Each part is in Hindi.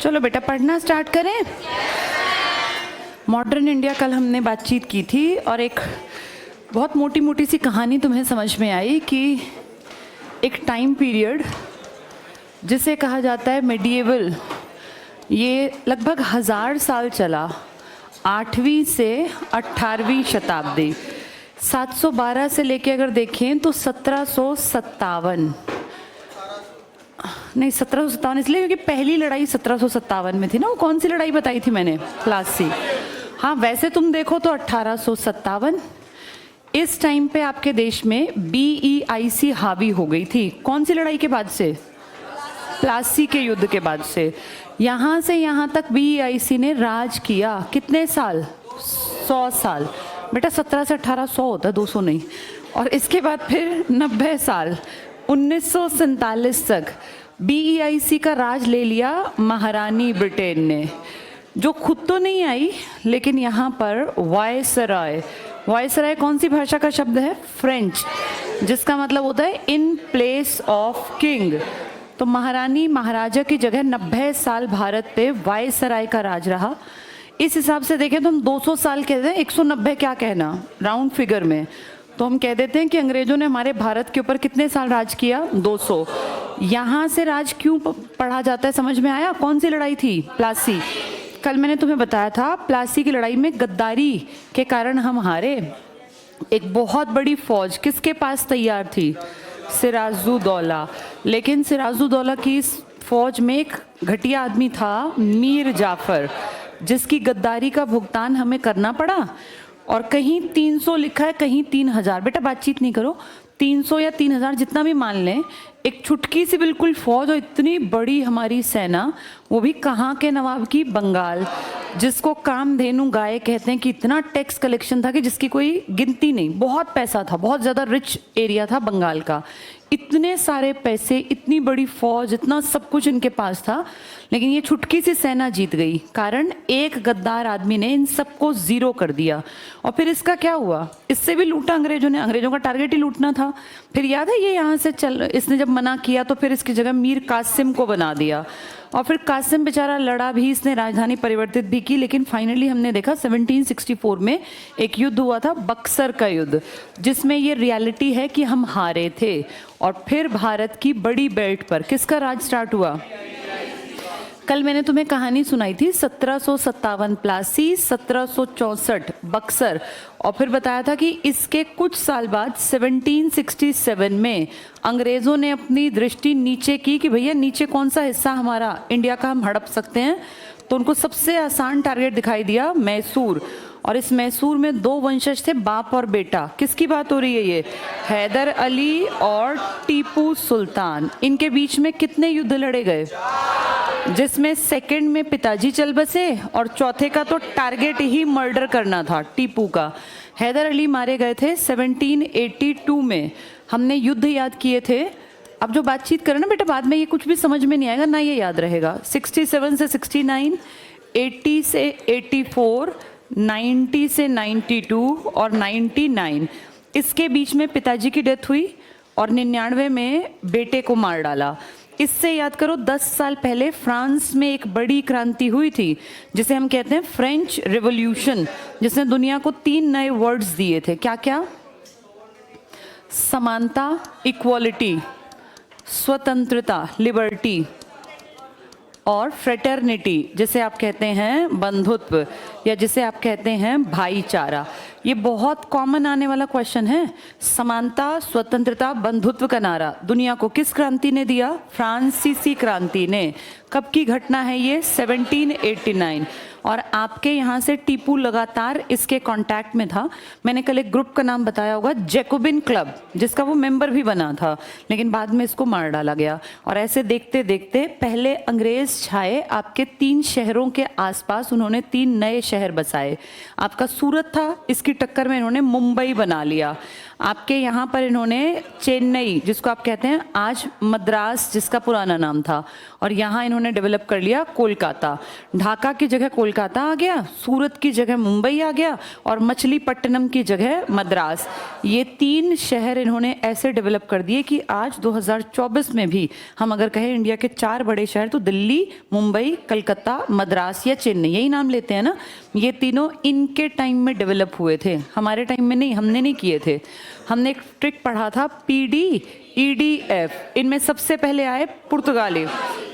चलो बेटा पढ़ना स्टार्ट करें। मॉडर्न इंडिया कल हमने बातचीत की थी और एक बहुत मोटी मोटी सी कहानी तुम्हें समझ में आई कि एक टाइम पीरियड जिसे कहा जाता है मेडिएवल, ये लगभग 1000 साल चला, 8वीं से 18वीं शताब्दी। 712 से लेके अगर देखें तो 1757 नहीं 1757 इसलिए क्योंकि पहली लड़ाई 1757 में थी ना। वो कौन सी लड़ाई बताई थी मैंने? प्लासी। हाँ, वैसे तुम देखो तो 1857। इस टाइम पे आपके देश में BEIC हावी हो गई थी। कौन सी लड़ाई के बाद से? प्लासी के युद्ध के बाद से। यहाँ से यहाँ तक BEIC ने राज किया। कितने साल? 100 साल। बेटा 17 से 18 100 होता है, 200 नहीं। और इसके बाद फिर 90 साल 1947 तक BEIC का राज ले लिया महारानी ब्रिटेन ने, जो खुद तो नहीं आई लेकिन यहाँ पर वायसराय। वायसराय कौन सी भाषा का शब्द है? फ्रेंच, जिसका मतलब होता है इन प्लेस ऑफ किंग। तो महारानी महाराजा की जगह 90 साल भारत पे वायसराय का राज रहा। इस हिसाब से देखें तो हम 200 साल कहते हैं, 190 क्या कहना राउंड फिगर में, तो हम कह देते हैं कि अंग्रेजों ने हमारे भारत के ऊपर कितने साल राज किया? 200। यहाँ से राज क्यों पढ़ा जाता है समझ में आया? कौन सी लड़ाई थी? प्लासी। कल मैंने तुम्हें बताया था प्लासी की लड़ाई में गद्दारी के कारण हम हारे। एक बहुत बड़ी फौज किसके पास तैयार थी? सिराजुद्दौला। लेकिन सिराजुद्दौला की इस फौज में एक घटिया आदमी था, मीर जाफर, जिसकी गद्दारी का भुगतान हमें करना पड़ा। और कहीं 300 लिखा है, कहीं 3000। बेटा बातचीत नहीं करो। 300 या 3000 जितना भी मान लें, एक छुटकी सी बिल्कुल फौज और इतनी बड़ी हमारी सेना, वो भी कहाँ के नवाब की? बंगाल, जिसको कामधेनु गाय कहते हैं। कि इतना टैक्स कलेक्शन था कि जिसकी कोई गिनती नहीं। बहुत पैसा था, बहुत ज़्यादा रिच एरिया था बंगाल का। इतने सारे पैसे, इतनी बड़ी फौज, इतना सब कुछ इनके पास था, लेकिन ये छुटकी सी सेना जीत गई। कारण एक गद्दार आदमी ने इन सबको जीरो कर दिया। और फिर इसका क्या हुआ? इससे भी लूटा अंग्रेजों ने। अंग्रेजों का टारगेट ही लूटना था। फिर याद है ये यहाँ से इसने जब मना किया तो फिर इसकी जगह मीर कासिम को बना दिया। और फिर कासिम बेचारा लड़ा भी, इसने राजधानी परिवर्तित भी की, लेकिन फाइनली हमने देखा 1764 में एक युद्ध हुआ था, बक्सर का युद्ध, जिसमें ये रियलिटी है कि हम हारे थे। और फिर भारत की बड़ी बेल्ट पर किसका राज स्टार्ट हुआ? कल मैंने तुम्हें कहानी सुनाई थी 1757 प्लासी, 1764 बक्सर, और फिर बताया था कि इसके कुछ साल बाद 1767 में अंग्रेज़ों ने अपनी दृष्टि नीचे की कि भैया नीचे कौन सा हिस्सा हमारा इंडिया का हम हड़प सकते हैं। तो उनको सबसे आसान टारगेट दिखाई दिया मैसूर। और इस मैसूर में 2 वंशज थे, बाप और बेटा। किसकी बात हो रही है ये? हैदर अली और टीपू सुल्तान। इनके बीच में कितने युद्ध लड़े गए? जिसमें सेकंड में पिताजी चल बसे और चौथे का तो टारगेट ही मर्डर करना था, टीपू का। हैदर अली मारे गए थे 1782 में। हमने युद्ध याद किए थे। अब जो बातचीत करें ना बेटा, बाद में ये कुछ भी समझ में नहीं आएगा ना, ये याद रहेगा। 67 से 69, 80 से 84, 90 से 92 और 99। इसके बीच में पिताजी की डेथ हुई और 99 में बेटे को मार डाला। इससे याद करो 10 साल पहले फ्रांस में एक बड़ी क्रांति हुई थी, जिसे हम कहते हैं फ्रेंच रिवॉल्यूशन, जिसने दुनिया को 3 नए वर्ड्स दिए थे। क्या क्या? समानता, इक्वालिटी, स्वतंत्रता, लिबर्टी, और फ्रेटर्निटी, जिसे आप कहते हैं बंधुत्व, या जिसे आप कहते हैं भाईचारा। ये बहुत कॉमन आने वाला क्वेश्चन है। समानता, स्वतंत्रता, बंधुत्व का नारा दुनिया को किस क्रांति ने दिया? फ्रांसीसी क्रांति ने। कब की घटना है ये? 1789। और आपके यहाँ से टीपू लगातार इसके कांटेक्ट में था। मैंने कल एक ग्रुप का नाम बताया होगा, जैकोबिन क्लब, जिसका वो मेंबर भी बना था, लेकिन बाद में इसको मार डाला गया। और ऐसे देखते देखते पहले अंग्रेज छाए आपके 3 शहरों के आसपास, उन्होंने 3 नए शहर बसाए। आपका सूरत था, इसकी टक्कर में इन्होंने मुंबई बना लिया। आपके यहाँ पर इन्होंने चेन्नई, जिसको आप कहते हैं आज मद्रास, जिसका पुराना नाम था, और यहाँ इन्होंने डेवलप कर लिया कोलकाता। ढाका की जगह कोलकाता आ गया, सूरत की जगह मुंबई आ गया, और मछलीपट्टनम की जगह मद्रास। ये 3 शहर इन्होंने ऐसे डेवलप कर दिए कि आज 2024 में भी हम अगर कहें इंडिया के 4 बड़े शहर, तो दिल्ली, मुंबई, कलकत्ता, मद्रास या चेन्नई, यही नाम लेते हैं ना। ये तीनों इनके टाइम में डेवलप हुए थे, हमारे टाइम में नहीं, हमने नहीं किए थे। हमने एक ट्रिक पढ़ा था, PD, EDF। इनमें सबसे पहले आए पुर्तगाली,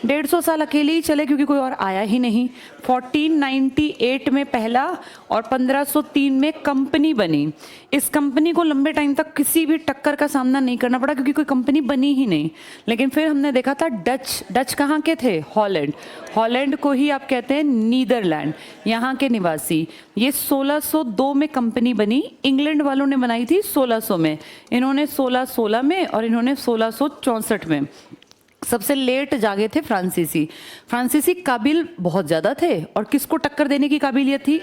150 साल अकेले ही चले क्योंकि कोई और आया ही नहीं। 1498 में पहला और 1503 में कंपनी बनी। इस कंपनी को लंबे टाइम तक किसी भी टक्कर का सामना नहीं करना पड़ा क्योंकि कोई कंपनी बनी ही नहीं। लेकिन फिर हमने देखा था डच कहाँ के थे? हॉलैंड को ही आप कहते हैं नीदरलैंड, यहाँ के निवासी। ये 1602 में कंपनी बनी, इंग्लैंड वालों ने बनाई थी 1600 में, इन्होंने 1616 में और इन्होंने 1664 में। सबसे लेट जागे थे फ्रांसीसी काबिल बहुत ज़्यादा थे, और किसको टक्कर देने की काबिलियत थी?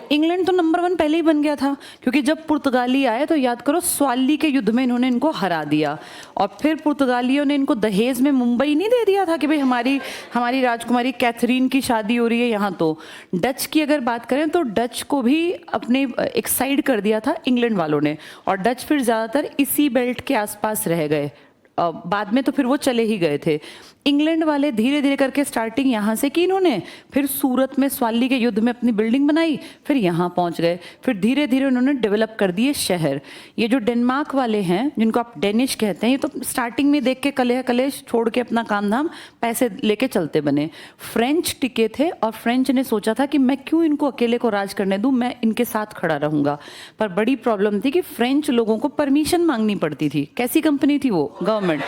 इंग्लैंड तो नंबर 1 पहले ही बन गया था, क्योंकि जब पुर्तगाली आए तो याद करो स्वाली के युद्ध में इन्होंने इनको हरा दिया, और फिर पुर्तगालियों ने इनको दहेज में मुंबई नहीं दे दिया था कि भाई हमारी राजकुमारी कैथरीन की शादी हो रही है यहाँ। तो डच की अगर बात करें तो डच को भी अपने एक साइड कर दिया था इंग्लैंड वालों ने, और डच फिर ज़्यादातर इसी बेल्ट के आसपास रह गए। बाद में तो फिर वो चले ही गए थे। इंग्लैंड वाले धीरे धीरे करके स्टार्टिंग यहाँ से की इन्होंने, फिर सूरत में स्वाली के युद्ध में अपनी बिल्डिंग बनाई, फिर यहाँ पहुँच गए, फिर धीरे धीरे उन्होंने डेवलप कर दिए शहर। ये जो डेनमार्क वाले हैं, जिनको आप डेनिश कहते हैं, ये तो स्टार्टिंग में देख के कलेश छोड़ के अपना काम धाम पैसे लेके चलते बने। फ्रेंच टिके थे, और फ्रेंच ने सोचा था कि मैं क्यों इनको अकेले को राज करने दूं, मैं इनके साथ खड़ा रहूंगा। पर बड़ी प्रॉब्लम थी कि फ्रेंच लोगों को परमिशन मांगनी पड़ती थी। कैसी कंपनी थी वो? गवर्नमेंट,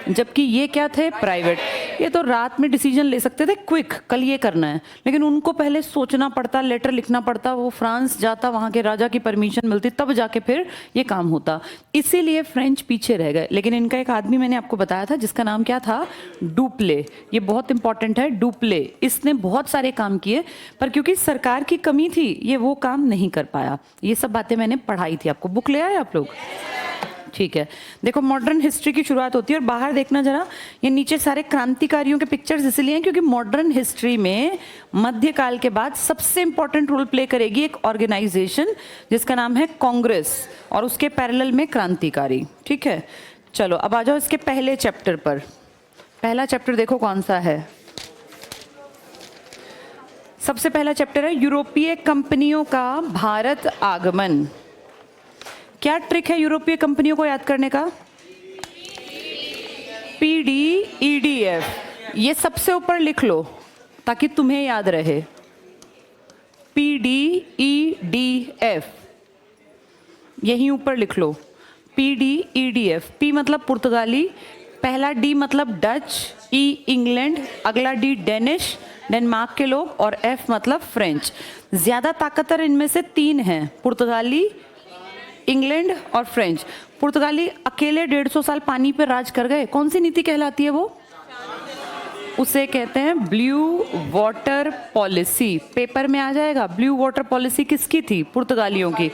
जबकि ये क्या थे? प्राइवेट। ये तो रात में डिसीजन ले सकते थे, क्विक, कल ये करना है, लेकिन उनको पहले सोचना पड़ता, लेटर लिखना पड़ता, वो फ्रांस जाता, वहाँ के राजा की परमिशन मिलती, तब जाके फिर ये काम होता। इसीलिए फ्रेंच पीछे रह गए। लेकिन इनका एक आदमी मैंने आपको बताया था जिसका नाम क्या था? डुप्ले। ये बहुत इंपॉर्टेंट है, डुप्ले। इसने बहुत सारे काम किए, पर क्योंकि सरकार की कमी थी ये वो काम नहीं कर पाया। ये सब बातें मैंने पढ़ाई थी, आपको बुक ले आए आप लोग? ठीक है, देखो मॉडर्न हिस्ट्री की शुरुआत होती है, और बाहर देखना जरा, ये नीचे सारे क्रांतिकारियों के पिक्चर्स इसलिए हैं क्योंकि मॉडर्न हिस्ट्री में मध्यकाल के बाद सबसे इंपॉर्टेंट रोल प्ले करेगी एक ऑर्गेनाइजेशन जिसका नाम है कांग्रेस, और उसके पैरेलल में क्रांतिकारी। ठीक है, चलो अब आ जाओ इसके पहले चैप्टर पर। पहला चैप्टर देखो कौन सा है। सबसे पहला चैप्टर है यूरोपीय कंपनियों का भारत आगमन। क्या ट्रिक है यूरोपीय कंपनियों को याद करने का? PD, EDF। ये सबसे ऊपर लिख लो ताकि तुम्हें याद रहे। PD, EDF, यहीं ऊपर लिख लो। PD, EDF। P मतलब पुर्तगाली, पहला D मतलब डच, E इंग्लैंड, अगला D डेनिश, डेनमार्क के लोग, और F मतलब फ्रेंच। ज्यादा ताकतवर इनमें से 3 हैं, पुर्तगाली, इंग्लैंड और फ्रेंच। पुर्तगाली अकेले 150 साल पानी पर राज कर गए। कौन सी नीति कहलाती है वो? उसे कहते हैं ब्लू वाटर पॉलिसी। पेपर में आ जाएगा। ब्लू वाटर पॉलिसी किसकी थी? पुर्तगालियों की।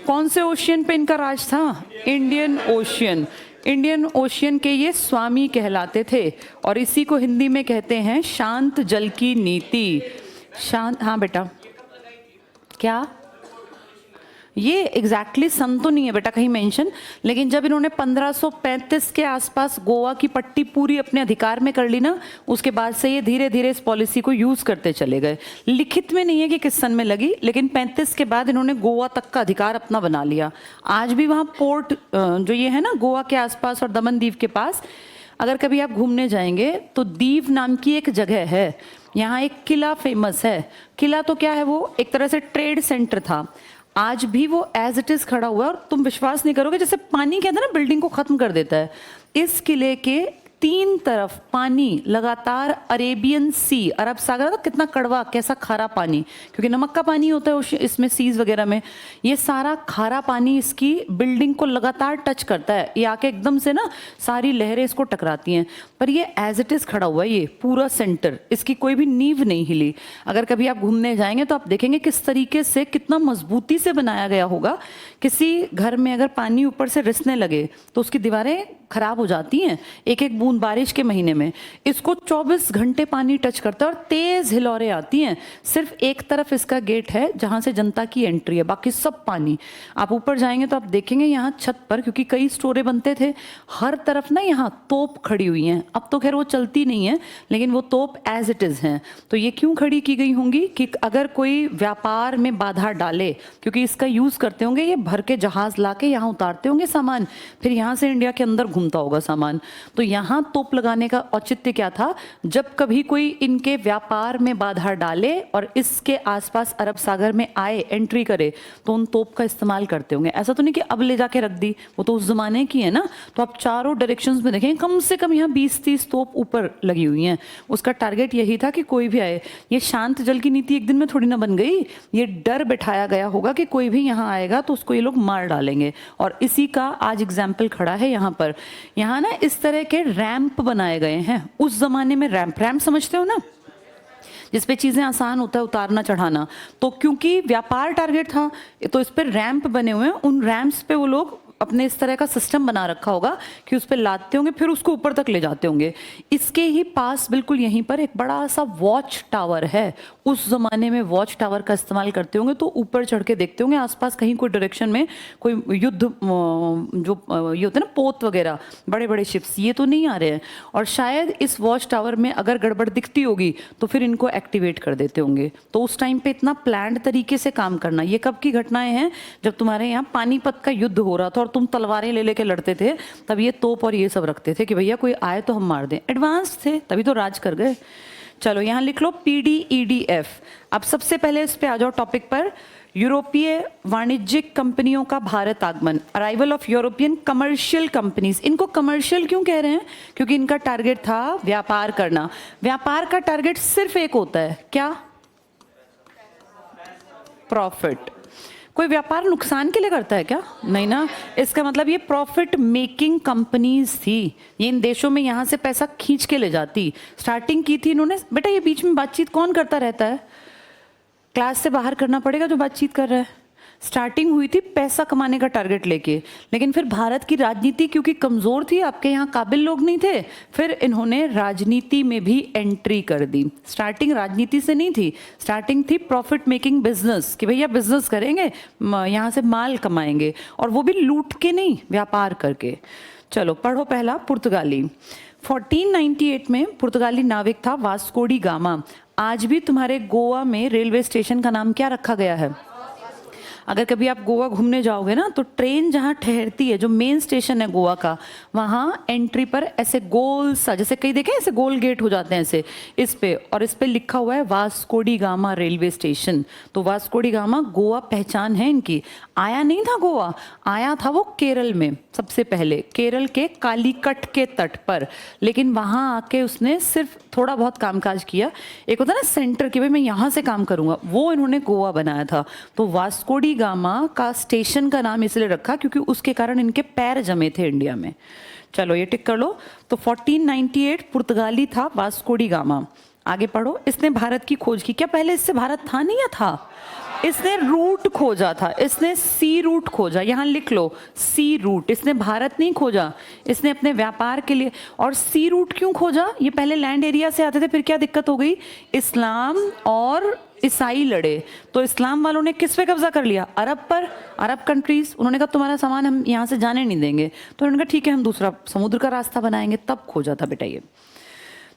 कौन से ओशियन पे इनका राज था? Indian ocean. इंडियन ओशियन के ये स्वामी कहलाते थे, और इसी को हिंदी में कहते हैं शांत जल की नीति। शांत, हाँ बेटा, क्या ये एग्जैक्टली सन तो नहीं है बेटा कहीं मेंशन, लेकिन जब इन्होंने 1535 के आसपास गोवा की पट्टी पूरी अपने अधिकार में कर ली ना, उसके बाद से ये धीरे धीरे इस पॉलिसी को यूज करते चले गए। लिखित में नहीं है कि किस सन में लगी, लेकिन 35 के बाद इन्होंने गोवा तक का अधिकार अपना बना लिया। आज भी वहाँ पोर्ट जो ये है ना गोवा के आसपास और दमन दीव के पास, अगर कभी आप घूमने जाएंगे तो दीव नाम की एक जगह है, यहाँ एक किला फेमस है। किला तो क्या है, वो एक तरह से ट्रेड सेंटर था। आज भी वो एज इट इज खड़ा हुआ है, और तुम विश्वास नहीं करोगे, जैसे पानी कहते हैं ना बिल्डिंग को खत्म कर देता है। इस किले के तीन तरफ पानी लगातार, अरेबियन सी, अरब सागर का कितना कड़वा, कैसा खारा पानी, क्योंकि नमक का पानी होता है इसमें सीज वगैरह में, ये सारा खारा पानी इसकी बिल्डिंग को लगातार टच करता है। ये आके एकदम से ना सारी लहरें इसको टकराती हैं, पर ये एज इट इज खड़ा हुआ है, ये पूरा सेंटर, इसकी कोई भी नींव नहीं हिली। अगर कभी आप घूमने जाएंगे तो आप देखेंगे किस तरीके से, कितना मजबूती से बनाया गया होगा। किसी घर में अगर पानी ऊपर से रिसने लगे तो उसकी दीवारें खराब हो जाती हैं एक एक बूंद बारिश के महीने में। इसको 24 घंटे पानी टच करता है और तेज हिलोरें आती हैं। सिर्फ एक तरफ इसका गेट है जहां से जनता की एंट्री है, बाकी सब पानी। आप ऊपर जाएंगे तो आप देखेंगे यहाँ छत पर, क्योंकि कई स्टोरे बनते थे, हर तरफ ना यहाँ तोप खड़ी हुई हैं। अब तो खैर वो चलती नहीं है, लेकिन वो तोप एज इट इज हैं। तो ये क्यों खड़ी की गई होंगी कि अगर कोई व्यापार में बाधा डाले, क्योंकि इसका यूज करते होंगे, ये भर के जहाज ला के यहाँ उतारते होंगे सामान, फिर यहाँ से इंडिया के अंदर घूमता होगा सामान। तो यहाँ तोप लगाने का औचित्य क्या था, जब कभी कोई इनके व्यापार में बाधा डाले और इसके आसपास अरब सागर में आए, एंट्री करे, तो उन तोप का इस्तेमाल करते होंगे। ऐसा तो नहीं कि अब ले जाके रख दी, वो तो उस जमाने की है ना। तो आप चारों डायरेक्शंस में देखें, कम से कम यहाँ 20-30 तोप ऊपर लगी हुई हैं। उसका टारगेट यही था कि कोई भी आए। ये शांत जल की नीति एक दिन में थोड़ी ना बन गई, ये डर बिठाया गया होगा कि कोई भी यहाँ आएगा तो उसको ये लोग मार डालेंगे। और इसी का आज एग्जाम्पल खड़ा है यहाँ पर। यहाँ ना इस तरह के रैंप बनाए गए हैं। उस जमाने में रैंप समझते हो ना, जिसपे चीजें आसान होता है उतारना चढ़ाना। तो क्योंकि व्यापार टारगेट था तो इस पर रैंप बने हुए हैं। उन रैंप्स पे वो लोग अपने इस तरह का सिस्टम बना रखा होगा कि उस पर लादते होंगे, फिर उसको ऊपर तक ले जाते होंगे। इसके ही पास बिल्कुल यहीं पर एक बड़ा सा वॉच टावर है। उस जमाने में वॉच टावर का इस्तेमाल करते होंगे, तो ऊपर चढ़ के देखते होंगे आसपास कहीं कोई डायरेक्शन में कोई युद्ध जो ये होते हैं ना पोत वगैरह, बड़े बड़े शिप्स, ये तो नहीं आ रहे हैं। और शायद इस वॉच टावर में अगर गड़बड़ दिखती होगी तो फिर इनको एक्टिवेट कर देते होंगे। तो उस टाइम पे इतना प्लान्ड तरीके से काम करना, ये कब की घटनाएं हैं, जब तुम्हारे यहाँ पानीपत का युद्ध हो रहा था और तुम तलवारें ले लेके लड़ते थे, तब ये तोप और ये सब रखते थे कि भैया कोई आए तो हम मार दें। एडवांस थे, तभी तो राज कर गए। चलो यहाँ लिख लो PDEDF। अब सबसे पहले इस पे आ जाओ टॉपिक पर। यूरोपीय वाणिज्यिक कंपनियों का भारत आगमन, arrival of European commercial companies. इनको कमर्शियल क्यों कह रहे हैं, क्योंकि इनका टारगेट था व्यापार करना। व्यापार का टारगेट सिर्फ एक होता है, क्या? प्रॉफिट। कोई व्यापार नुकसान के लिए करता है क्या? नहीं ना। इसका मतलब ये प्रॉफिट मेकिंग कंपनीज थी। ये इन देशों में यहाँ से पैसा खींच के ले जाती। स्टार्टिंग की थी इन्होंने। बेटा ये बीच में बातचीत कौन करता रहता है? क्लास से बाहर करना पड़ेगा जो बातचीत कर रहा है। स्टार्टिंग हुई थी पैसा कमाने का टारगेट लेके, लेकिन फिर भारत की राजनीति क्योंकि कमजोर थी, आपके यहाँ काबिल लोग नहीं थे, फिर इन्होंने राजनीति में भी एंट्री कर दी। स्टार्टिंग राजनीति से नहीं थी, स्टार्टिंग थी प्रॉफिट मेकिंग बिजनेस, कि भैया बिजनेस करेंगे, यहाँ से माल कमाएंगे, और वो भी लूट के नहीं, व्यापार करके। चलो पढ़ो पहला पुर्तगाली। 1498 में पुर्तगाली नाविक था वास्को डी गामा। आज भी तुम्हारे गोवा में रेलवे स्टेशन का नाम क्या रखा गया है? अगर कभी आप गोवा घूमने जाओगे ना, तो ट्रेन जहाँ ठहरती है, जो मेन स्टेशन है गोवा का, वहाँ एंट्री पर ऐसे गोल सा, जैसे कहीं देखे ऐसे गोल गेट हो जाते हैं ऐसे, इस पे, और इस पे लिखा हुआ है Vasco D gamma railway station. तो वास्को डी गामा गोवा पहचान है इनकी। आया नहीं था गोवा, आया था वो केरल में सबसे पहले, केरल के कालीकट के तट पर। लेकिन वहाँ आके उसने सिर्फ थोड़ा बहुत कामकाज किया। एक होता है ना सेंटर, कि भाई मैं यहाँ से काम करूँगा, वो इन्होंने गोवा बनाया था। तो वास्को डी गामा का स्टेशन का नाम इसलिए रखा क्योंकि उसके कारण इनके पैर जमे थे इंडिया में। चलो ये टिक कर लो। तो 1498 पुर्तगाली था वास्को डी गामा। आगे पढ़ो। इसने भारत की खोज की। क्या पहले इससे भारत था नहीं या था? इसने रूट खोजा था, इसने सी रूट खोजा। यहाँ लिख लो सी रूट। इसने भारत नहीं खोजा, इसने अपने व्यापार के लिए। और सी रूट क्यों खोजा? ये पहले लैंड एरिया से आते थे, फिर क्या दिक्कत हो गई? इस्लाम और ईसाई लड़े, तो इस्लाम वालों ने किस पे कब्जा कर लिया? अरब पर, अरब कंट्रीज। उन्होंने कहा तुम्हारा सामान हम यहाँ से जाने नहीं देंगे, तो उन्होंने कहा ठीक है हम दूसरा समुद्र का रास्ता बनाएंगे। तब खोजा था बेटा ये।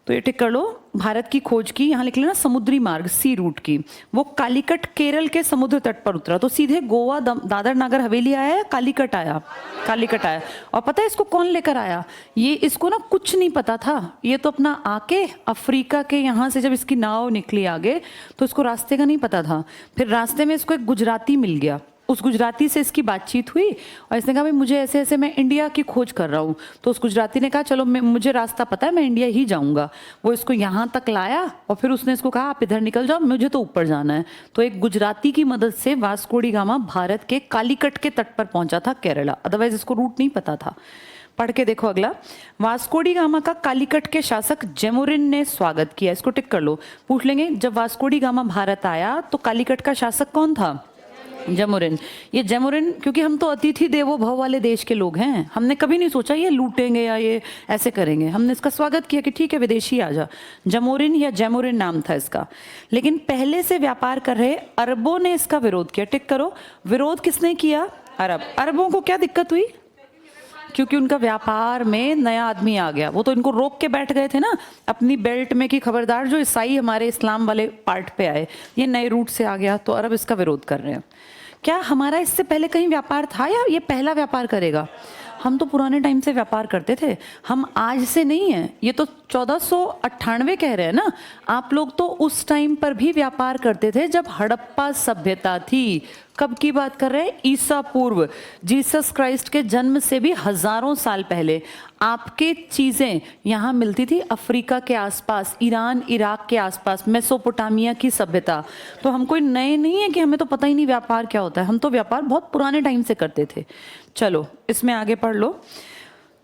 तो ये टिक कर लो। भारत की खोज की, यहाँ लिख लेना समुद्री मार्ग, सी रूट की। वो कालीकट केरल के समुद्र तट पर उतरा, तो सीधे गोवा दादर नागर हवेली आया या कालीकट आया? कालीकट आया। और पता है इसको कौन लेकर आया? ये इसको ना कुछ नहीं पता था। ये तो अपना आके अफ्रीका के यहाँ से जब इसकी नाव निकली आगे, तो इसको रास्ते का नहीं पता था। फिर रास्ते में इसको एक गुजराती मिल गया, उस गुजराती से इसकी बातचीत हुई और इसने कहा भाई मुझे ऐसे ऐसे मैं इंडिया की खोज कर रहा हूँ। तो उस गुजराती ने कहा चलो मुझे रास्ता पता है, मैं इंडिया ही जाऊँगा। वो इसको यहाँ तक लाया और फिर उसने इसको कहा आप इधर निकल जाओ, मुझे तो ऊपर जाना है। तो एक गुजराती की मदद से वास्को डी गामा भारत के कालीकट के तट पर पहुंचा था, केरला। अदरवाइज इसको रूट नहीं पता था। पढ़ के देखो अगला। वास्को डी गामा का कालीकट के शासक जेमुरिन ने स्वागत किया। इसको टिक कर लो। पूछ लेंगे जब वास्को डी गामा भारत आया तो कालीकट का शासक कौन था? जेमुरिन। ये जेमुरिन, क्योंकि हम तो अतिथि देवो भव वाले देश के लोग हैं, हमने कभी नहीं सोचा ये लूटेंगे या ये ऐसे करेंगे। हमने इसका स्वागत किया कि ठीक है विदेशी आ जा। जेमुरिन या जेमुरिन नाम था इसका। लेकिन पहले से व्यापार कर रहे अरबों ने इसका विरोध किया। टिक करो। विरोध किसने किया? अरब। अरबों को क्या दिक्कत हुई? क्योंकि उनका व्यापार में नया आदमी आ गया। वो तो इनको रोक के बैठ गए थे ना अपनी बेल्ट में कि खबरदार जो ईसाई हमारे इस्लाम वाले पार्ट पे आए, ये नए रूट से आ गया, तो अरब इसका विरोध कर रहे हैं। क्या हमारा इससे पहले कहीं व्यापार था या ये पहला व्यापार करेगा? हम तो पुराने टाइम से व्यापार करते थे, हम आज से नहीं है। ये तो 1498 कह रहे हैं ना। आप लोग तो उस टाइम पर भी व्यापार करते थे जब हड़प्पा सभ्यता थी। कब की बात कर रहे हैं? ईसा पूर्व, जीसस क्राइस्ट के जन्म से भी हजारों साल पहले आपके चीजें यहाँ मिलती थी। अफ्रीका के आसपास, ईरान इराक के आसपास, मेसोपोटामिया की सभ्यता। तो हम कोई नए नहीं है कि हमें तो पता ही नहीं व्यापार क्या होता है। हम तो व्यापार बहुत पुराने टाइम से करते थे। चलो इसमें आगे पढ़ लो।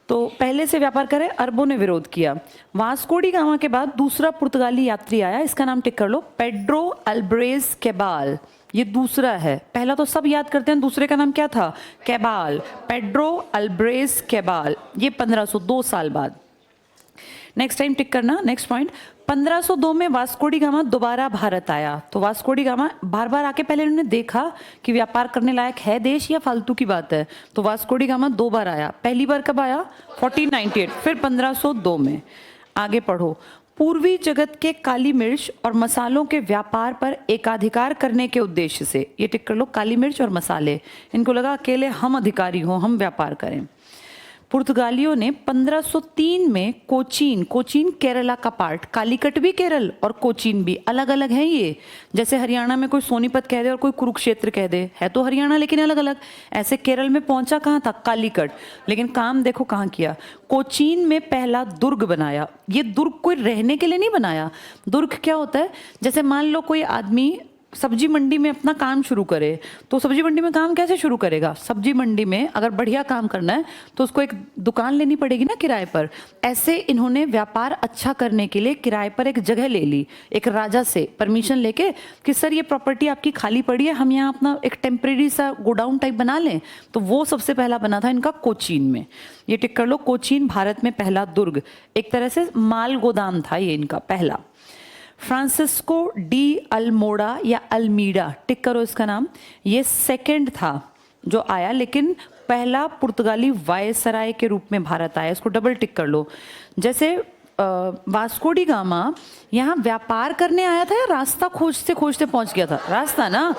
तो पहले से व्यापार करे, अरबों ने विरोध किया। वास्को डी गामा के बाद दूसरा पुर्तगाली यात्री आया, इसका नाम टिक कर लो, पेड्रो अल्ब्रेज कैबाल। ये दूसरा है, पहला तो सब याद करते हैं, दूसरे का नाम क्या था? कैबाल। पेड्रो अल्ब्रेज कैबाल। ये 1502 साल बाद। नेक्स्ट टाइम टिक करना। नेक्स्ट पॉइंट, 1502 में वास्को डी गामा दोबारा भारत आया। तो वास्को डी गामा बार बार आके पहले उन्होंने देखा कि व्यापार करने लायक है देश या फालतू की बात है। तो वास्को डी गामा 2 बार आया। पहली बार कब आया? 1498, फिर 1502 में। आगे पढ़ो। पूर्वी जगत के काली मिर्च और मसालों के व्यापार पर एकाधिकार करने के उद्देश्य से, ये टिक कर लो, काली मिर्च और मसाले, इनको लगा अकेले हम अधिकारी हों, हम व्यापार करें। पुर्तगालियों ने 1503 में कोचीन, कोचीन केरला का पार्ट, कालीकट भी केरल और कोचीन भी अलग अलग हैं ये। जैसे हरियाणा में कोई सोनीपत कह दे और कोई कुरुक्षेत्र कह दे, है तो हरियाणा लेकिन अलग अलग। ऐसे केरल में पहुंचा कहाँ था? कालीकट। लेकिन काम देखो कहाँ किया। कोचीन में पहला दुर्ग बनाया। ये दुर्ग कोई रहने के लिए नहीं बनाया। दुर्ग क्या होता है? जैसे मान लो कोई आदमी सब्जी मंडी में अपना काम शुरू करे, तो सब्जी मंडी में काम कैसे शुरू करेगा? सब्जी मंडी में अगर बढ़िया काम करना है तो उसको एक दुकान लेनी पड़ेगी ना किराए पर। ऐसे इन्होंने व्यापार अच्छा करने के लिए किराए पर एक जगह ले ली, एक राजा से परमिशन लेके कि सर ये प्रॉपर्टी आपकी खाली पड़ी है, हम यहाँ अपना एक टेम्परेरी सा गोडाउन टाइप बना लें। तो वो सबसे पहला बना था इनका कोचीन में। ये टिक कर लो, कोचीन भारत में पहला दुर्ग, एक तरह से माल गोदाम था ये इनका पहला। फ्रांसिस्को डी अल्मोड़ा या अल्मीडा, टिक करो इसका नाम, ये सेकंड था जो आया, लेकिन पहला पुर्तगाली वायसराय के रूप में भारत आया। इसको डबल टिक कर लो। जैसे वास्को डी गामा यहाँ व्यापार करने आया था या रास्ता खोजते खोजते पहुंच गया था? रास्ता ना।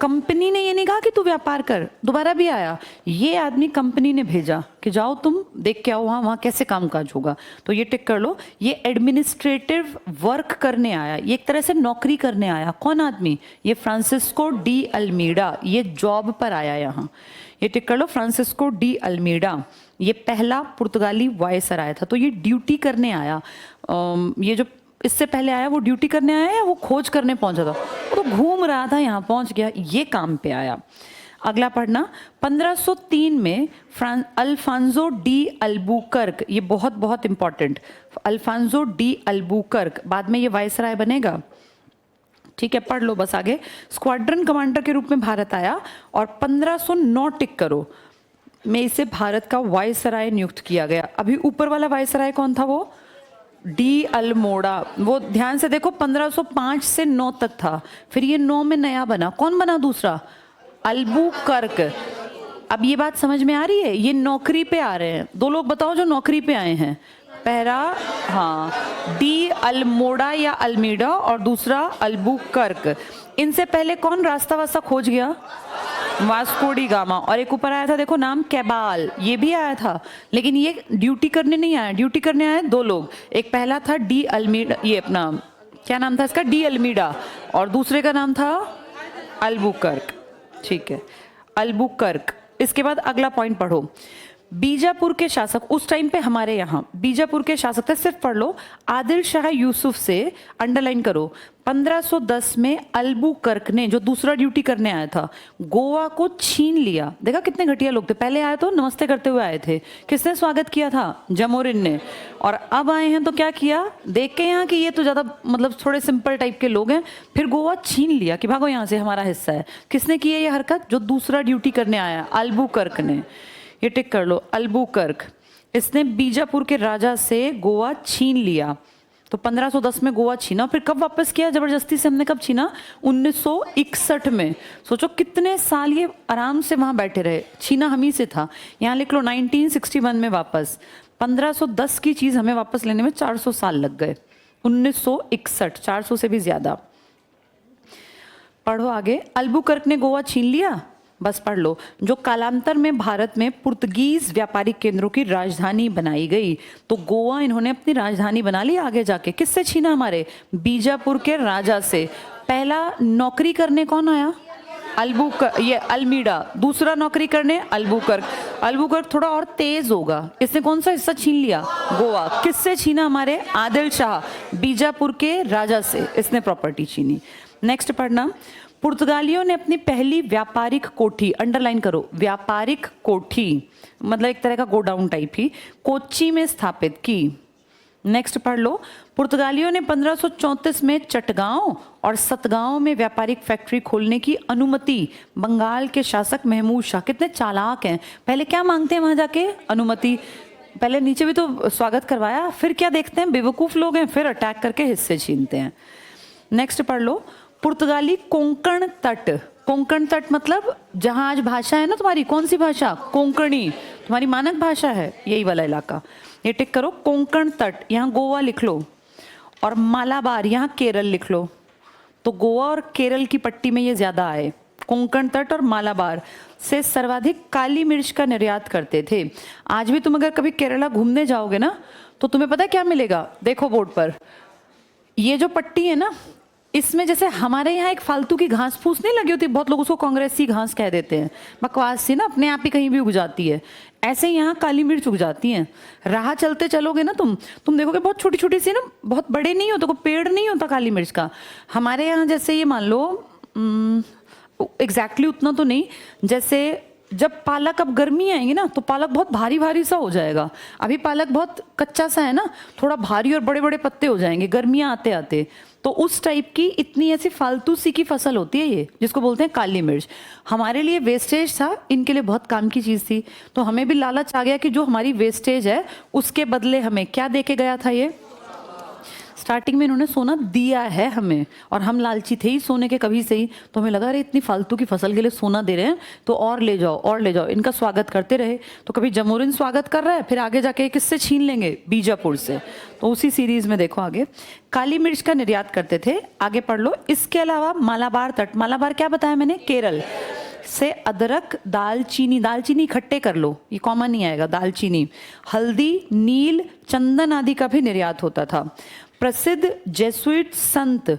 कंपनी ने ये नहीं कहा कि तू व्यापार कर, दोबारा भी आया। ये आदमी कंपनी ने भेजा कि जाओ तुम देख के आओ वहाँ कैसे कामकाज होगा। तो ये टिक कर लो, ये एडमिनिस्ट्रेटिव वर्क करने आया, ये एक तरह से नौकरी करने आया। कौन आदमी? ये फ्रांसिस्को डी अल्मीडा, ये जॉब पर आया यहाँ। ये टिक कर लो, फ्रांसिस्को डी अल्मीडा, ये पहला पुर्तगाली वायसराय था। तो ये ड्यूटी करने आया। ये जो इससे पहले आया वो ड्यूटी करने आया या वो खोज करने पहुंचा था? वो तो घूम रहा था, यहाँ पहुंच गया, ये काम पे आया। अगला पढ़ना। 1503 में अल्फांसो डी अल्बुकर्क, ये बहुत बहुत इंपॉर्टेंट, अल्फांसो डी अल्बुकर्क, बाद में ये वायसराय बनेगा। ठीक है, पढ़ लो बस आगे। स्क्वाड्रन कमांडर के रूप में भारत आया और 1509 टिक करो में इसे भारत का वायसराय नियुक्त किया गया। अभी ऊपर वाला वायसराय कौन था? वो डी अल्मोड़ा। वो ध्यान से देखो 1505 से 9 तक था, फिर ये 9 में नया बना। कौन बना दूसरा? अल्बुकर्क। अब ये बात समझ में आ रही है? ये नौकरी पे आ रहे हैं। 2 लोग बताओ जो नौकरी पे आए हैं। पहला हाँ डी अल्मोड़ा या अल्मीडा और दूसरा अल्बुकर्क। इनसे पहले कौन रास्ता वास्ता खोज गया? Vasco D gamma. और एक ऊपर आया था देखो नाम, कैबाल, ये भी आया था, लेकिन ये ड्यूटी करने नहीं आया। ड्यूटी करने आए 2 लोग, एक पहला था डी अल्मीडा, ये अपना क्या नाम था इसका? डी अल्मीडा, और दूसरे का नाम था अल्बुकर्क। ठीक है, अल्बुकर्क। इसके बाद अगला पॉइंट पढ़ो, बीजापुर के शासक उस टाइम पे हमारे यहाँ बीजापुर के शासक थे, सिर्फ पढ़ लो, आदिल शाह यूसुफ से अंडरलाइन करो। 1510 में अल्बुकर्क ने, जो दूसरा ड्यूटी करने आया था, गोवा को छीन लिया। देखा कितने घटिया लोग थे, पहले आए तो नमस्ते करते हुए आए थे, किसने स्वागत किया था? जमोरिन ने। और अब आए हैं तो क्या किया, देख के यहाँ कि ये तो ज़्यादा मतलब थोड़े सिंपल टाइप के लोग हैं, फिर गोवा छीन लिया कि भागो यहाँ से, हमारा हिस्सा है। किसने की है ये हरकत? जो दूसरा ड्यूटी करने आया, अल्बुकर्क ने। ये टिक कर लो, अल्बुकर्क। इसने बीजापुर के राजा से गोवा छीन लिया। तो 1510 में गोवा छीना, फिर कब वापस किया जबरदस्ती से? हमने कब छीना? 1961 में। सोचो कितने साल ये आराम से वहां बैठे रहे, छीना हम ही से था। यहाँ लिख लो 1961 में वापस। 1510 की चीज हमें वापस लेने में 400 साल लग गए। 1961, 400 से भी ज्यादा। पढ़ो आगे, अल्बुकर्क ने गोवा छीन लिया, बस पढ़ लो, जो कालांतर में भारत में पुर्तगीज व्यापारिक केंद्रों की राजधानी बनाई गई। तो गोवा इन्होंने अपनी राजधानी बना ली आगे जाके। किससे छीना? हमारे बीजापुर के राजा से। पहला नौकरी करने कौन आया? ये अल्मीडा। दूसरा नौकरी करने अल्बुकर्क। अल्बुकर्क थोड़ा और तेज होगा, इसने कौन सा हिस्सा छीन लिया? गोवा। किससे छीना? हमारे आदिल शाह, बीजापुर के राजा से इसने प्रॉपर्टी छीनी। नेक्स्ट पढ़ना, पुर्तगालियों ने अपनी पहली व्यापारिक कोठी, अंडरलाइन करो, व्यापारिक कोठी मतलब एक तरह का गोडाउन टाइप ही, कोच्चि में स्थापित की। नेक्स्ट पढ़ लो, पुर्तगालियों ने 1534 में चटगांव और सतगांव में व्यापारिक फैक्ट्री खोलने की अनुमति बंगाल के शासक महमूद शाह, कितने चालाक हैं, पहले क्या मांगते हैं वहां जाके? अनुमति। पहले नीचे भी तो स्वागत करवाया, फिर क्या देखते हैं, बेवकूफ लोग हैं, फिर अटैक करके हिस्से छीनते हैं। नेक्स्ट पढ़ लो, पुर्तगाली कोंकण तट। कोंकण तट मतलब जहां आज भाषा है ना तुम्हारी, कौन सी भाषा? कोंकणी, तुम्हारी मानक भाषा है, यही वाला इलाका। ये टिक करो, कोंकण तट, यहाँ गोवा लिख लो, और मालाबार यहाँ केरल लिख लो। तो गोवा और केरल की पट्टी में ये ज्यादा आए। कोंकण तट और मालाबार से सर्वाधिक काली मिर्च का निर्यात करते थे। आज भी तुम अगर कभी केरला घूमने जाओगे ना, तो तुम्हें पता है क्या मिलेगा? देखो बोर्ड पर, ये जो पट्टी है ना, इसमें जैसे हमारे यहाँ एक फालतू की घास फूस नहीं लगी होती, बहुत लोग उसको कांग्रेसी घास कह देते हैं, बकवास सी ना, अपने आप ही कहीं भी उग जाती है, ऐसे यहाँ काली मिर्च उग जाती हैं। राह चलते चलोगे ना तुम देखोगे बहुत छोटी छोटी सी ना, बहुत बड़े नहीं होते, कोई पेड़ नहीं होता काली मिर्च का। हमारे यहाँ जैसे ये मान लो एग्जैक्टली उतना तो नहीं, जैसे जब पालक, अब गर्मी आएंगी ना तो पालक बहुत भारी भारी सा हो जाएगा, अभी पालक बहुत कच्चा सा है ना, थोड़ा भारी और बड़े बड़े पत्ते हो जाएंगे गर्मियाँ आते आते। तो उस टाइप की इतनी ऐसी फालतू सी की फसल होती है ये, जिसको बोलते हैं काली मिर्च। हमारे लिए वेस्टेज था, इनके लिए बहुत काम की चीज़ थी, तो हमें भी लालच आ गया कि जो हमारी वेस्टेज है उसके बदले हमें क्या दे के गया था ये? स्टार्टिंग में इन्होंने सोना दिया है हमें, और हम लालची थे ही सोने के कभी से ही, तो हमें लगा अरे इतनी फालतू की फसल के लिए सोना दे रहे हैं तो और ले जाओ और ले जाओ, इनका स्वागत करते रहे। तो कभी जमोरिन स्वागत कर रहा है, फिर आगे जाके किससे छीन लेंगे? बीजापुर से। तो उसी सीरीज में देखो आगे, काली मिर्च का निर्यात करते थे। आगे पढ़ लो, इसके अलावा मालाबार तट, मालाबार क्या बताया मैंने? केरल से अदरक, दालचीनी, दालचीनी इकट्ठे कर लो, ये कॉमन नहीं आएगा, दालचीनी, हल्दी, नील, चंदन आदि का भी निर्यात होता था। प्रसिद्ध जेसुइट संत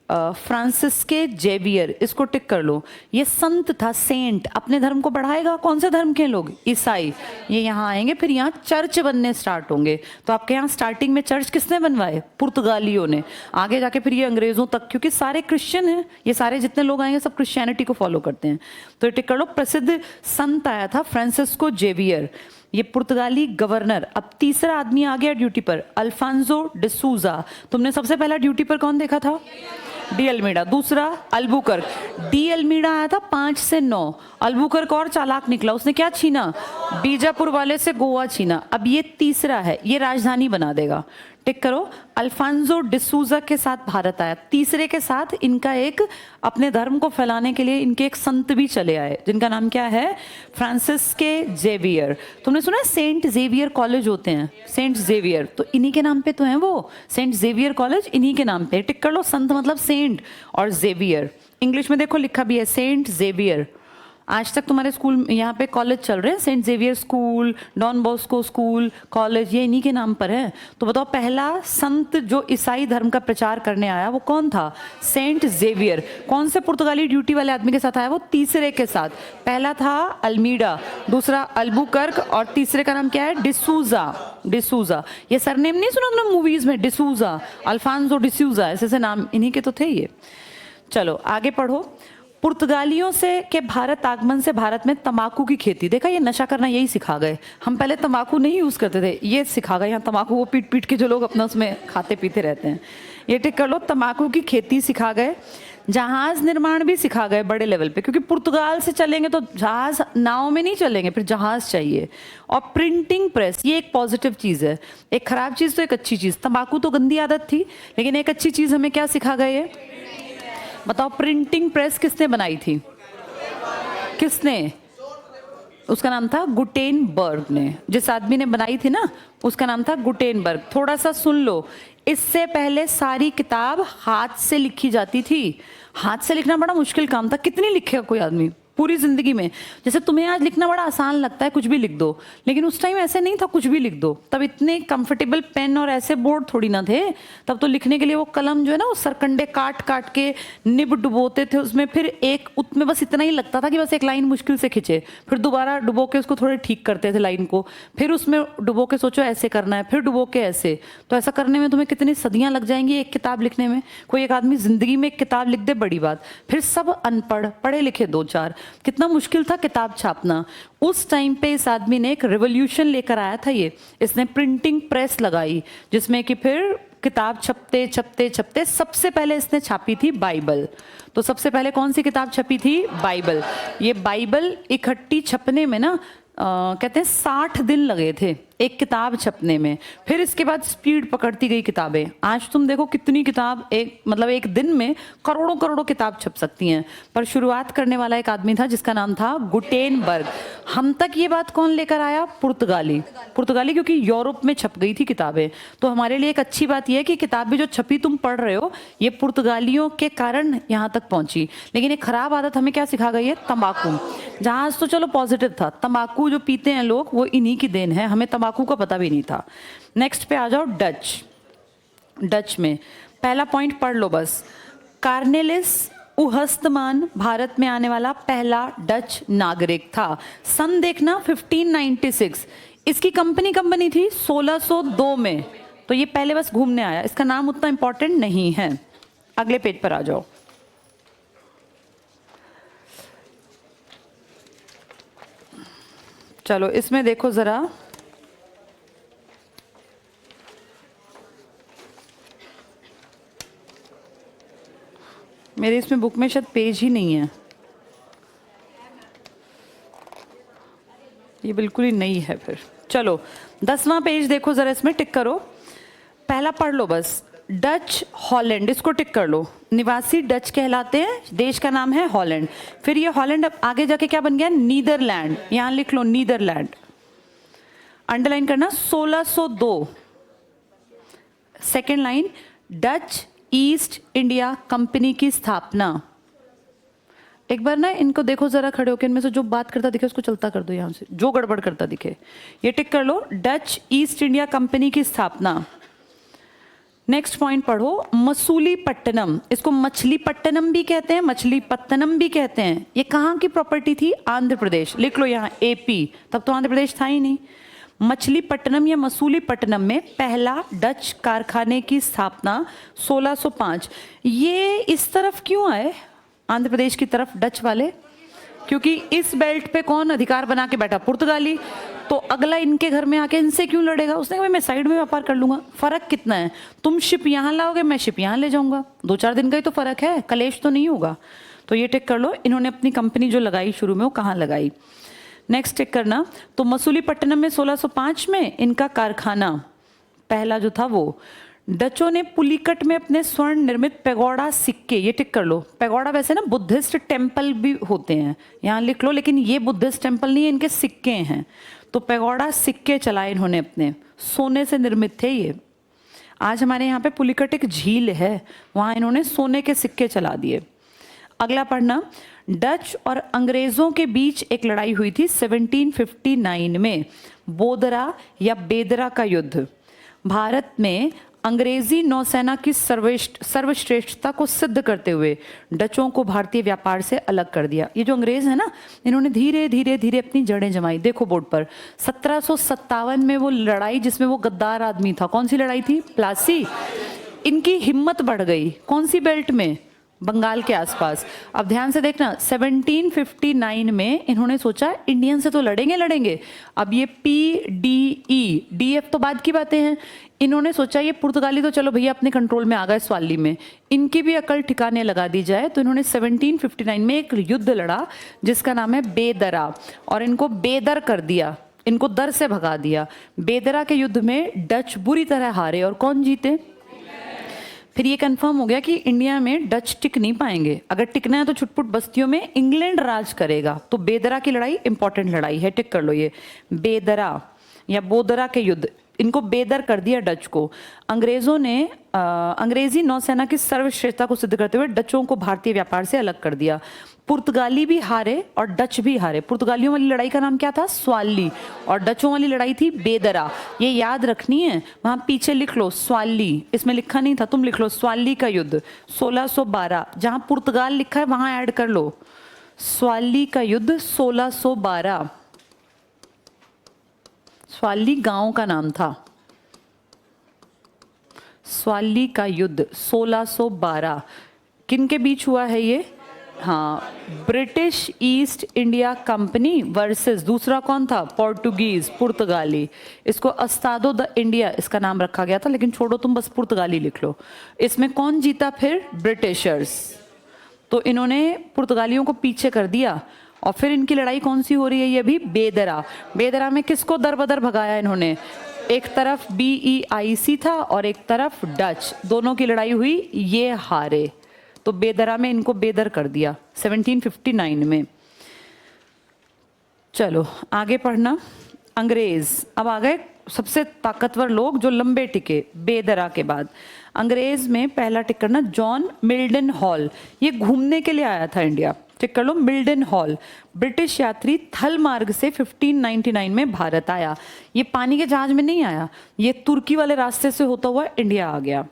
फ्रांसिस के जेवियर, इसको टिक कर लो, ये संत था, सेंट, अपने धर्म को बढ़ाएगा। कौन से धर्म के लोग? ईसाई। ये यहाँ आएंगे, फिर यहाँ चर्च बनने स्टार्ट होंगे। तो आपके यहाँ स्टार्टिंग में चर्च किसने बनवाए? पुर्तगालियों ने। आगे जाके फिर ये अंग्रेजों तक, क्योंकि सारे क्रिश्चियन हैं, ये सारे जितने लोग आएंगे सब क्रिश्चियनिटी को फॉलो करते हैं। तो ये टिक कर लो, प्रसिद्ध संत आया था फ्रांसिस्को जेवियर, ये पुर्तगाली गवर्नर। अब तीसरा आदमी आ गया ड्यूटी पर, अल्फांसो डिसूजा। तुमने सबसे पहला ड्यूटी पर कौन देखा था? De Almeida. दूसरा अल्बुकर्क। डी अल्मीडा आया था 5 से 9, अल्बुकर्क और चालाक निकला, उसने क्या छीना? बीजापुर वाले से गोवा छीना। अब ये तीसरा है, ये राजधानी बना देगा। टिक करो, अल्फांसो डिसूजा के साथ भारत आया। तीसरे के साथ इनका एक, अपने धर्म को फैलाने के लिए इनके एक संत भी चले आए, जिनका नाम क्या है? फ्रांसिस के जेवियर। तुमने सुना है सेंट जेवियर कॉलेज होते हैं, सेंट जेवियर, तो इन्हीं के नाम पे तो है वो, सेंट जेवियर कॉलेज इन्हीं के नाम पे। टिक कर लो, संत मतलब सेंट और जेवियर, इंग्लिश में देखो लिखा भी है सेंट जेवियर। आज तक तुम्हारे स्कूल यहाँ पे कॉलेज चल रहे हैं, Saint Xavier school, Don Bosco school, college, ये इन्हीं के नाम पर है। तो बताओ पहला संत जो ईसाई धर्म का प्रचार करने आया वो कौन था? Saint Xavier. कौन से पुर्तगाली ड्यूटी वाले आदमी के साथ आया? वो तीसरे के साथ। पहला था अल्मीडा, दूसरा अल्बुकर्क और तीसरे का नाम क्या है? डिसूजा। डिसूजा, ये सरनेम नहीं सुना तुमने मूवीज में? डिसूजा, अल्फांसो डिसूजा, ऐसे नाम इन्हीं के तो थे ये। चलो आगे पढ़ो। पुर्तगालियों से के भारत आगमन से भारत में तंबाकू की खेती, देखा ये नशा करना यही सिखा गए। हम पहले तंबाकू नहीं यूज करते थे, ये सिखा गए। यहाँ तंबाकू वो पीट पीट के जो लोग अपना उसमें खाते पीते रहते हैं, ये टिक कर लो। तंबाकू की खेती सिखा गए, जहाज निर्माण भी सिखा गए बड़े लेवल पे, क्योंकि पुर्तगाल से चलेंगे तो जहाज नाव में नहीं चलेंगे, फिर जहाज चाहिए। और प्रिंटिंग प्रेस, ये एक पॉजिटिव चीज़ है। एक खराब चीज़ तो एक अच्छी चीज़, तंबाकू तो गंदी आदत थी, लेकिन एक अच्छी चीज़ हमें क्या सिखा गए? बताओ प्रिंटिंग प्रेस किसने बनाई थी? किसने? उसका नाम था गुटेनबर्ग ने। जिस आदमी ने बनाई थी ना, उसका नाम था गुटेनबर्ग। थोड़ा सा सुन लो, इससे पहले सारी किताब हाथ से लिखी जाती थी। हाथ से लिखना बड़ा मुश्किल काम था, कितनी लिखेगा कोई आदमी पूरी जिंदगी में? जैसे तुम्हें आज लिखना बड़ा आसान लगता है, कुछ भी लिख दो, लेकिन उस टाइम ऐसे नहीं था, कुछ भी लिख दो। तब इतने कंफर्टेबल पेन और ऐसे बोर्ड थोड़ी ना थे। तब तो लिखने के लिए वो कलम जो है ना, वो सरकंडे काट काट के निब डुबोते थे उसमें, फिर एक उसमें बस इतना ही लगता था कि बस एक लाइन मुश्किल से खिंचे, फिर दोबारा डुबो के उसको थोड़े ठीक करते थे लाइन को, फिर उसमें डुबो के सोचो ऐसे करना है, फिर डुबो के ऐसे। तो ऐसा करने में तुम्हें कितनी सदियां लग जाएंगी एक किताब लिखने में। कोई एक आदमी जिंदगी में एक किताब लिख दे, बड़ी बात। फिर सब अनपढ़, पढ़े लिखे दो चार, कितना मुश्किल था किताब छापना। उस टाइम पे इस आदमी ने एक रिवॉल्यूशन लेकर आया था ये। इसने प्रिंटिंग प्रेस लगाई, जिसमें कि फिर किताब छपते छपते छपते सबसे पहले इसने छापी थी बाइबल। तो सबसे पहले कौन सी किताब छपी थी? बाइबल। ये बाइबल इकट्ठी छपने में ना कहते हैं 60 दिन लगे थे एक किताब छपने में। फिर इसके बाद स्पीड पकड़ती गई किताबें। आज तुम देखो कितनी किताब एक दिन में करोड़ों करोड़ों किताब छप सकती हैं। पर शुरुआत करने वाला एक आदमी था जिसका नाम था गुटेनबर्ग। हम तक ये बात कौन लेकर आया? पुर्तगाली। पुर्तगाली, क्योंकि यूरोप में छप गई थी किताबें। तो हमारे लिए एक अच्छी बात यह है कि किताब भी जो छपी तुम पढ़ रहे हो, ये पुर्तगालियों के कारण यहाँ तक पहुंची। लेकिन एक खराब आदत हमें क्या सिखा गई है? तंबाकू। जहाज तो चलो पॉजिटिव था, तंबाकू जो पीते हैं लोग वो इन्हीं की देन है, हमें तंबाकू का पता भी नहीं था। नेक्स्ट पे आ जाओ, डच। डच में पहला पॉइंट पढ़ लो बस। कार्नेलिस उहस्तमान भारत में आने वाला पहला डच नागरिक था। सन देखना 1596। इसकी कंपनी थी 1602 में। तो ये पहले बस घूमने आया, इसका नाम उतना इंपॉर्टेंट नहीं है। अगले पेज पर आ जाओ। चलो इसमें देखो जरा, मेरे इसमें बुक में शायद पेज ही नहीं है, ये बिल्कुल ही नई है। फिर चलो 10वां पेज देखो जरा, इसमें टिक करो। पहला पढ़ लो बस, डच हॉलैंड, इसको टिक कर लो। निवासी डच कहलाते हैं, देश का नाम है हॉलैंड। फिर ये हॉलैंड अब आगे जाके क्या बन गया? नीदरलैंड। यहां लिख लो नीदरलैंड, अंडरलाइन करना। 1602 second line, Dutch east India company की स्थापना। एक बार ना इनको देखो जरा खड़े होकर, इनमें से जो बात करता दिखे उसको चलता कर दो, यहां से जो गड़बड़ करता दिखे ये टिक कर लो। डच ईस्ट इंडिया कंपनी की स्थापना। नेक्स्ट पॉइंट पढ़ो, मसूलीपट्टनम। इसको मछलीपट्टनम भी कहते हैं, मछलीपत्तनम भी कहते हैं। ये कहाँ की प्रॉपर्टी थी? आंध्र प्रदेश। लिख लो यहाँ एपी, तब तो आंध्र प्रदेश था ही नहीं। मछलीपट्टनम या मसूलीपट्टनम में पहला डच कारखाने की स्थापना 1605। ये इस तरफ क्यों आए आंध्र प्रदेश की तरफ डच वाले? क्योंकि इस बेल्ट पे कौन अधिकार बना के बैठा? पुर्तगाली। तो अगला इनके घर में आके इनसे क्यों लड़ेगा? उसने कहा मैं साइड में व्यापार कर लूंगा। फर्क कितना है? तुम शिप यहाँ लाओगे, मैं शिप यहाँ ले जाऊंगा, 2-4 दिन का ही तो फर्क है, कलेश तो नहीं होगा। तो ये टिक कर लो, इन्होंने अपनी कंपनी जो लगाई शुरू में वो कहाँ लगाई। नेक्स्ट टिक करना, तो मसूलीपट्टनम में 1605 में इनका कारखाना पहला जो था वो। डचों ने पुलिकट में अपने स्वर्ण निर्मित पैगोडा सिक्के, ये टिक कर लो। पैगोडा वैसे ना बुद्धिस्ट टेम्पल भी होते हैं, यहाँ लिख लो, लेकिन ये बुद्धिस्ट टेम्पल नहीं है, इनके सिक्के हैं। तो पैगोडा सिक्के चलाए इन्होंने अपने, सोने से निर्मित थे ये। आज हमारे यहाँ पे पुलिकट एक झील है, वहाँ इन्होंने सोने के सिक्के चला दिए। अगला पढ़ना, डच और अंग्रेजों के बीच एक लड़ाई हुई थी 1759 में, बोदरा या बेदरा का युद्ध। भारत में अंग्रेजी नौसेना की सर्वश्रेष्ठता को सिद्ध करते हुए डचों को भारतीय व्यापार से अलग कर दिया। ये जो अंग्रेज है ना, इन्होंने धीरे धीरे धीरे अपनी जड़ें जमाई। देखो बोर्ड पर 1757 में वो लड़ाई जिसमें वो गद्दार आदमी था, कौन सी लड़ाई थी? प्लासी। इनकी हिम्मत बढ़ गई, कौन सी बेल्ट में? बंगाल के आसपास। अब ध्यान से देखना, 1759 में इन्होंने सोचा इंडियन से तो लड़ेंगे। अब ये PDE DF तो बाद की बातें हैं। इन्होंने सोचा ये पुर्तगाली तो चलो भैया अपने कंट्रोल में आ गए स्वाली में, इनकी भी अकल ठिकाने लगा दी जाए। तो इन्होंने 1759 में एक युद्ध लड़ा जिसका नाम है बेदरा, और इनको बेदर कर दिया, इनको दर से भगा दिया। बेदरा के युद्ध में डच बुरी तरह हारे और कौन जीते? फिर ये कंफर्म हो गया कि इंडिया में डच टिक नहीं पाएंगे, अगर टिकना है तो छुटपुट बस्तियों में इंग्लैंड राज करेगा। तो बेदरा की लड़ाई इंपॉर्टेंट लड़ाई है, टिक कर लो ये। बेदरा या बोदरा के युद्ध, इनको बेदर कर दिया डच को। अंग्रेजों ने अंग्रेजी नौसेना की सर्वश्रेष्ठता को सिद्ध करते हुए डचों को भारतीय व्यापार से अलग कर दिया। पुर्तगाली भी हारे और डच भी हारे। पुर्तगालियों वाली लड़ाई का नाम क्या था? स्वाली, और डचों वाली लड़ाई थी बेदरा। ये याद रखनी है, वहां पीछे लिख लो स्वाली, इसमें लिखा नहीं था, तुम लिख लो स्वाली का युद्ध 1612। जहां पुर्तगाल लिखा है वहां ऐड कर लो स्वाली का युद्ध 1612। स्वाली गांव का नाम था। स्वाली का युद्ध 1612 किन के बीच हुआ है ये? हाँ, British east India company versus दूसरा कौन था? पोर्टुगीज, पुर्तगाली। इसको अस्तादो द इंडिया इसका नाम रखा गया था, लेकिन छोड़ो तुम, बस पुर्तगाली लिख लो। इसमें कौन जीता फिर? ब्रिटिशर्स। तो इन्होंने पुर्तगालियों को पीछे कर दिया। और फिर इनकी लड़ाई कौन सी हो रही है? ये भी बेदरा। बेदरा में किसको दर बदर भगाया इन्होंने? एक तरफ BEIC था और एक तरफ डच, दोनों की लड़ाई हुई, ये हारे। तो बेदरा में इनको बेदर कर दिया 1759 में। चलो आगे पढ़ना। अंग्रेज अब आ गए सबसे ताकतवर लोग जो लंबे टिके बेदरा के बाद। अंग्रेज में पहला टिक करना जॉन मिल्डन हॉल, ये घूमने के लिए आया था इंडिया, टिक कर लो मिल्डन हॉल। ब्रिटिश यात्री थल मार्ग से 1599 में भारत आया। ये पानी के जहाज में नहीं आया, ये तुर्की वाले रास्ते से होता हुआ इंडिया आ गया।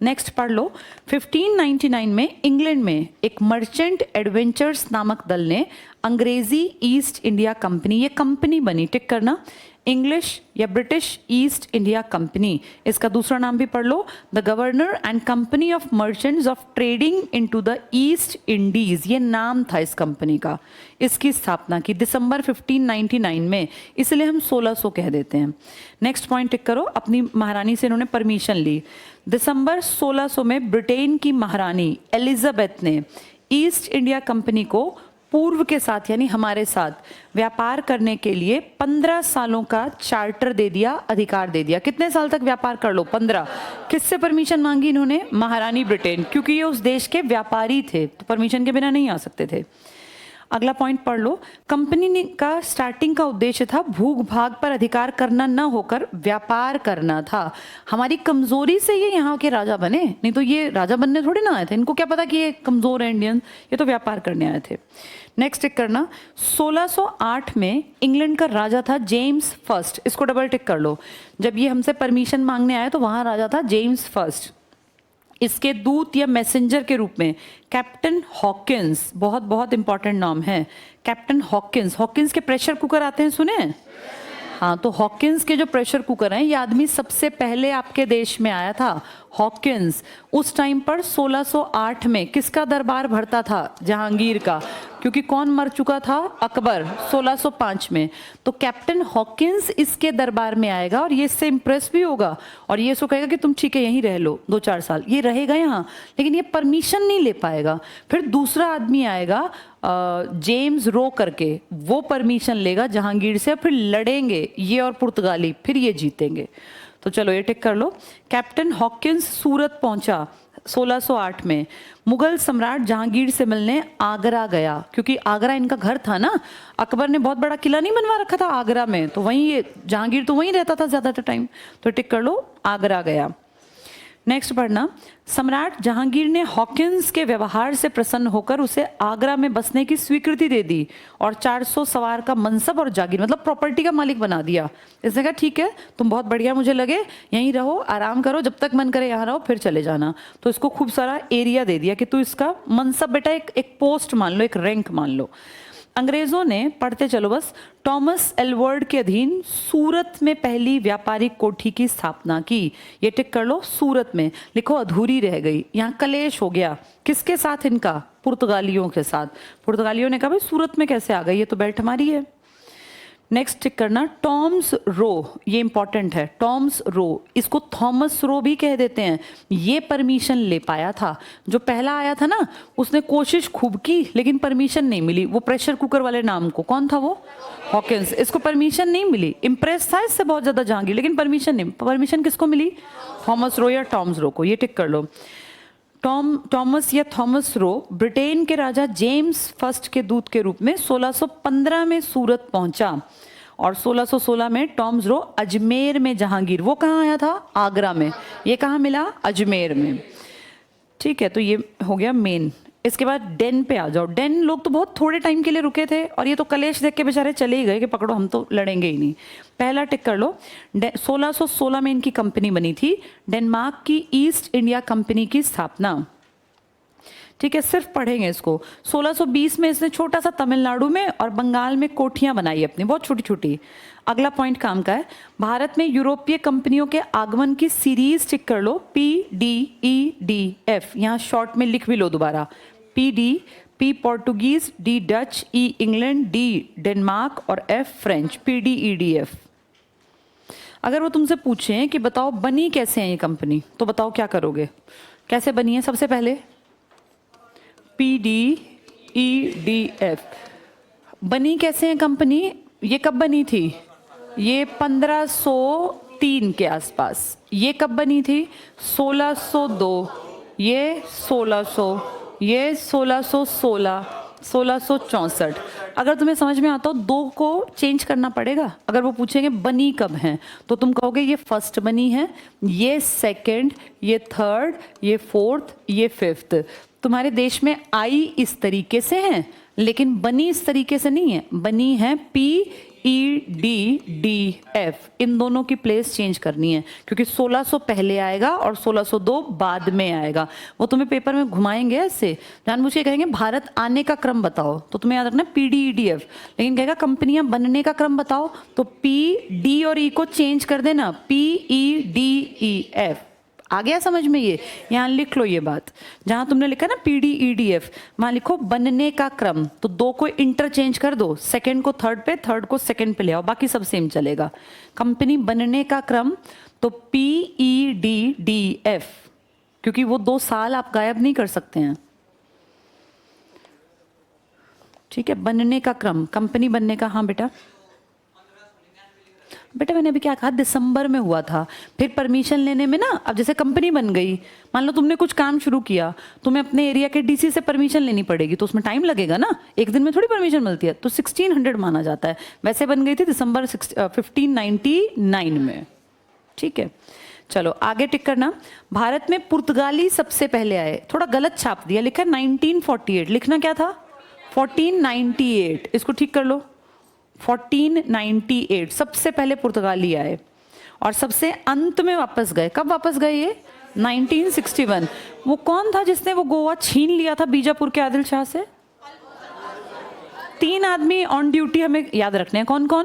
नेक्स्ट पढ़ लो। 1599 में इंग्लैंड में एक मर्चेंट एडवेंचर्स नामक दल ने अंग्रेजी ईस्ट इंडिया कंपनी, ये कंपनी बनी, टिक करना, इंग्लिश या ब्रिटिश ईस्ट इंडिया कंपनी, इसका दूसरा नाम भी पढ़ लो, the Governor and Company of Merchants of Trading into the East Indies, ये नाम था इस कंपनी का। इसकी स्थापना की दिसंबर 1599 में, इसलिए हम 1600 कह देते हैं। नेक्स्ट पॉइंट टिक करो। अपनी महारानी से इन्होंने परमिशन ली। दिसंबर 1600 में ब्रिटेन की महारानी एलिजाबेथ ने ईस्ट इंडिया कंपनी को पूर्व के साथ यानी हमारे साथ व्यापार करने के लिए 15 सालों का चार्टर दे दिया, अधिकार दे दिया। कितने साल तक व्यापार कर लो? 15। किससे परमिशन मांगी इन्होंने? महारानी ब्रिटेन, क्योंकि ये उस देश के व्यापारी थे, तो परमिशन के बिना नहीं आ सकते थे। अगला पॉइंट पढ़ लो। कंपनी का स्टार्टिंग का उद्देश्य था भूख भाग पर अधिकार करना न होकर व्यापार करना था। हमारी कमजोरी से ये यहाँ के राजा बने, नहीं तो ये राजा बनने थोड़ी ना आए थे। इनको क्या पता कि ये कमजोर है इंडियन, ये तो व्यापार करने आए थे। नेक्स्ट टिक करना। 1608 में इंग्लैंड का राजा था जेम्स फर्स्ट, इसको डबल टिक कर लो। जब ये हमसे परमिशन मांगने आए तो वहां राजा था जेम्स फर्स्ट। इसके दूत या मैसेंजर के रूप में कैप्टन हॉकिंस, बहुत बहुत इंपॉर्टेंट नाम है कैप्टन हॉकिंस। हॉकिंस के प्रेशर कुकर आते हैं, सुने? हाँ, तो हॉकिंस के जो प्रेशर कुकर हैं, ये आदमी सबसे पहले आपके देश में आया था, हॉकिंस। उस टाइम पर 1608 में किसका दरबार भरता था? जहांगीर का, क्योंकि कौन मर चुका था? अकबर, 1605 में। तो कैप्टन हॉकिंस इसके दरबार में आएगा और ये इससे इंप्रेस भी होगा और ये इसको कहेगा कि तुम ठीक है यहीं रह लो 2-4 साल। ये रहेगा यहाँ, लेकिन ये परमिशन नहीं ले पाएगा। फिर दूसरा आदमी आएगा जेम्स रो करके, वो परमिशन लेगा जहांगीर से, फिर लड़ेंगे ये और पुर्तगाली, फिर ये जीतेंगे। तो चलो ये टिक कर लो। कैप्टन हॉकिंस सूरत पहुंचा 1608 में। मुगल सम्राट जहांगीर से मिलने आगरा गया, क्योंकि आगरा इनका घर था ना। अकबर ने बहुत बड़ा किला नहीं बनवा रखा था आगरा में, तो वहीं ये जहांगीर तो वहीं रहता था ज्यादातर टाइम, तो टिक कर लो आगरा गया। नेक्स्ट पढ़ना, सम्राट जहांगीर ने हॉकिंस के व्यवहार से प्रसन्न होकर उसे आगरा में बसने की स्वीकृति दे दी और 400 सवार का मनसब और जागीर मतलब प्रॉपर्टी का मालिक बना दिया। इसने कहा ठीक है तुम बहुत बढ़िया मुझे लगे, यहीं रहो, आराम करो, जब तक मन करे यहाँ रहो, फिर चले जाना। तो इसको खूब सारा एरिया दे दिया कि तू इसका मनसब बेटा एक पोस्ट मान लो, एक रैंक मान लो। अंग्रेजों ने, पढ़ते चलो बस, टॉमस एलवर्ड के अधीन सूरत में पहली व्यापारिक कोठी की स्थापना की। ये टिक कर लो, सूरत में लिखो, अधूरी रह गई। यहाँ कलेश हो गया, किसके साथ इनका? पुर्तगालियों के साथ। पुर्तगालियों ने कहा भाई सूरत में कैसे आ गई, ये तो बेल्ट हमारी है। नेक्स्ट टिक करना, टॉम्स रो, ये इंपॉर्टेंट है, टॉम्स रो, इसको थॉमस रो भी कह देते हैं। ये परमिशन ले पाया था, जो पहला आया था ना उसने कोशिश खूब की लेकिन परमिशन नहीं मिली, वो प्रेशर कुकर वाले नाम को, कौन था वो? हॉकिंस। इसको परमिशन नहीं मिली, इम्प्रेस था इससे बहुत ज्यादा जहांगीर, लेकिन परमिशन नहीं। परमिशन किसको मिली? थॉमस रो या टॉम्स रो को, ये टिक कर लो। टॉमस या थॉमस रो ब्रिटेन के राजा जेम्स फर्स्ट के दूत के रूप में 1615 में सूरत पहुंचा और 1616 में टॉम्स रो अजमेर में जहांगीर, वो कहाँ आया था? आगरा में। ये कहाँ मिला? अजमेर में। ठीक है, तो ये हो गया मेन। इसके बाद डेन पे आ जाओ। डेन लोग तो बहुत थोड़े टाइम के लिए रुके थे और ये तो कलेश देख के बेचारे चले ही गए कि पकड़ो हम तो लड़ेंगे ही नहीं। पहला टिक कर लो, 1616 में इनकी कंपनी बनी थी, डेनमार्क की ईस्ट इंडिया कंपनी की स्थापना। ठीक है, सिर्फ पढ़ेंगे इसको। 1620 में इसने छोटा सा तमिलनाडु में और बंगाल में कोठियां बनाई अपनी, बहुत छोटी छोटी। अगला पॉइंट काम का है, भारत में यूरोपीय कंपनियों के आगमन की सीरीज टिक कर लो, PDEDF, यहाँ शॉर्ट में लिख भी लो दोबारा, PD, P Portuguese, D Dutch, E England, D Denmark और F फ्रेंच, PDEDF। अगर वो तुमसे पूछें कि बताओ बनी कैसे है ये कंपनी, तो बताओ क्या करोगे? कैसे बनी है? सबसे पहले PDEDF बनी कैसे है कंपनी? ये कब बनी थी? ये 1503 के आसपास। ये कब बनी थी? 1602, ये 1600, ये 1616, 1664। अगर तुम्हें समझ में आता हो, दो को चेंज करना पड़ेगा। अगर वो पूछेंगे बनी कब है तो तुम कहोगे ये फर्स्ट बनी है, ये सेकंड, ये थर्ड, ये फोर्थ, ये फिफ्थ। तुम्हारे देश में आई इस तरीके से है लेकिन बनी इस तरीके से नहीं है, बनी है PEDDF। इन दोनों की प्लेस चेंज करनी है क्योंकि 1600 पहले आएगा और 1602 बाद में आएगा। वो तुम्हें पेपर में घुमाएंगे ऐसे, जानबूझ के कहेंगे भारत आने का क्रम बताओ, तो तुम्हें याद रखना PDEDF। लेकिन कहेगा कंपनियां बनने का क्रम बताओ, तो P, D और E को चेंज कर देना, PEDEF। आ गया समझ में? ये यहाँ लिख लो, ये बात जहां तुमने लिखा ना PDEDF, वहां लिखो बनने का क्रम, तो दो को इंटरचेंज कर दो, सेकंड को थर्ड पे, थर्ड को सेकंड पे ले आओ, बाकी सब सेम चलेगा। कंपनी बनने का क्रम तो PEDDF, क्योंकि वो 2 साल आप गायब नहीं कर सकते हैं। ठीक है, बनने का क्रम, कंपनी बनने का। हाँ बेटा, बेटा मैंने अभी क्या कहा, दिसंबर में हुआ था। फिर परमिशन लेने में ना, अब जैसे कंपनी बन गई, मान लो तुमने कुछ काम शुरू किया, तुम्हें अपने एरिया के DC से परमिशन लेनी पड़ेगी, तो उसमें टाइम लगेगा ना, एक दिन में थोड़ी परमिशन मिलती है, तो 1600 माना जाता है। वैसे बन गई थी दिसंबर 1599 में। ठीक है, चलो आगे टिक करना। भारत में पुर्तगाली सबसे पहले आए, थोड़ा गलत छाप दिया, लिखा 1948, लिखना क्या था? 1498। इसको ठीक कर लो, 1498 सबसे पहले पुर्तगाली आए और सबसे अंत में वापस गए। कब वापस गए ये? 1961। वो कौन था जिसने वो गोवा छीन लिया था बीजापुर के आदिल शाह से? 3 आदमी ऑन ड्यूटी हमें याद रखने हैं, कौन कौन?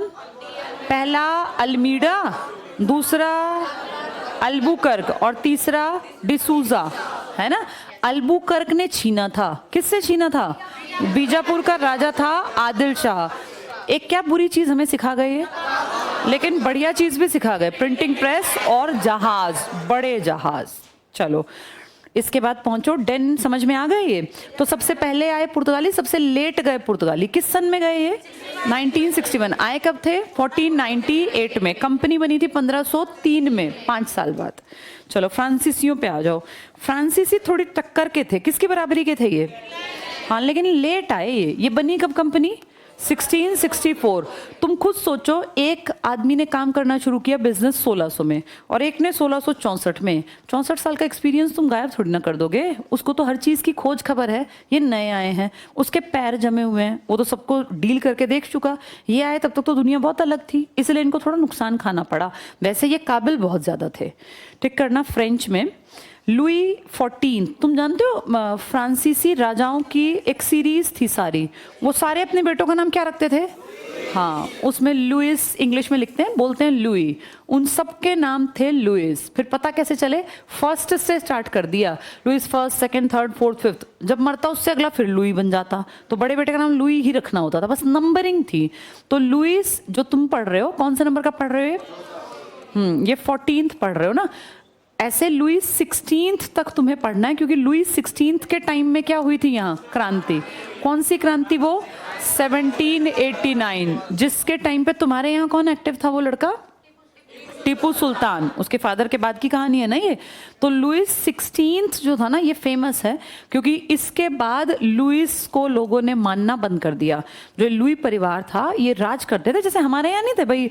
पहला अल्मीडा, दूसरा अल्बुकर्क और तीसरा डिसूजा, है ना। अल्बुकर्क ने छीना था, किससे छीना था? बीजापुर का राजा था आदिल शाह। एक क्या बुरी चीज हमें सिखा गए है, लेकिन बढ़िया चीज भी सिखा गए, प्रिंटिंग प्रेस और जहाज, बड़े जहाज। चलो इसके बाद पहुंचो, डेन समझ में आ गए ये। तो सबसे पहले आए पुर्तगाली, सबसे लेट गए पुर्तगाली, किस सन में गए ये? 1961। आए कब थे? 1498 में। कंपनी बनी थी 1503 में, 5 साल बाद। चलो फ्रांसीसियों पे आ जाओ। फ्रांसीसी थोड़ी टक्कर के थे, किसकी बराबरी के थे ये? हाँ, लेकिन लेट आए ये बनी कब कंपनी? 1664। तुम खुद सोचो, एक आदमी ने काम करना शुरू किया बिजनेस 1600 में और एक ने 1664 में। 64 साल का एक्सपीरियंस तुम गायब थोड़ी ना कर दोगे। उसको तो हर चीज़ की खोज खबर है। ये नए आए हैं, उसके पैर जमे हुए हैं, वो तो सबको डील करके देख चुका। ये आए तब तक तो दुनिया बहुत अलग थी, इसलिए इनको थोड़ा नुकसान खाना पड़ा। वैसे ये काबिल बहुत ज़्यादा थे। टिक करना फ्रेंच में लुई 14। तुम जानते हो फ्रांसीसी राजाओं की एक सीरीज थी सारी, वो सारे अपने बेटों का नाम क्या रखते थे? हाँ, उसमें लुइस इंग्लिश में लिखते हैं, बोलते हैं लुई। उन सब के नाम थे लुइस। फिर पता कैसे चले? फर्स्ट से स्टार्ट कर दिया, Louis first, second, third, fourth, fifth. जब मरता उससे अगला फिर लुई बन जाता, तो बड़े बेटे का नाम लुई ही रखना होता था, बस नंबरिंग थी। तो लुइस जो तुम पढ़ रहे हो, कौन से नंबर का पढ़ रहे हो? ये 14th पढ़ रहे हो ना। ऐसे लुई 16th तक तुम्हें पढ़ना है, क्योंकि लुई 16th के टाइम में क्या हुई थी यहाँ? क्रांति। कौन सी क्रांति? वो 1789। जिसके टाइम पे तुम्हारे यहाँ कौन एक्टिव था? वो लड़का टीपू सुल्तान, उसके फादर के बाद की कहानी है ना ये। तो लुइस 16th जो था ना, ये फेमस है क्योंकि इसके बाद लुइस को लोगों ने मानना बंद कर दिया। जो लुई परिवार था ये राज करते थे, जैसे हमारे यहाँ नहीं थे भाई,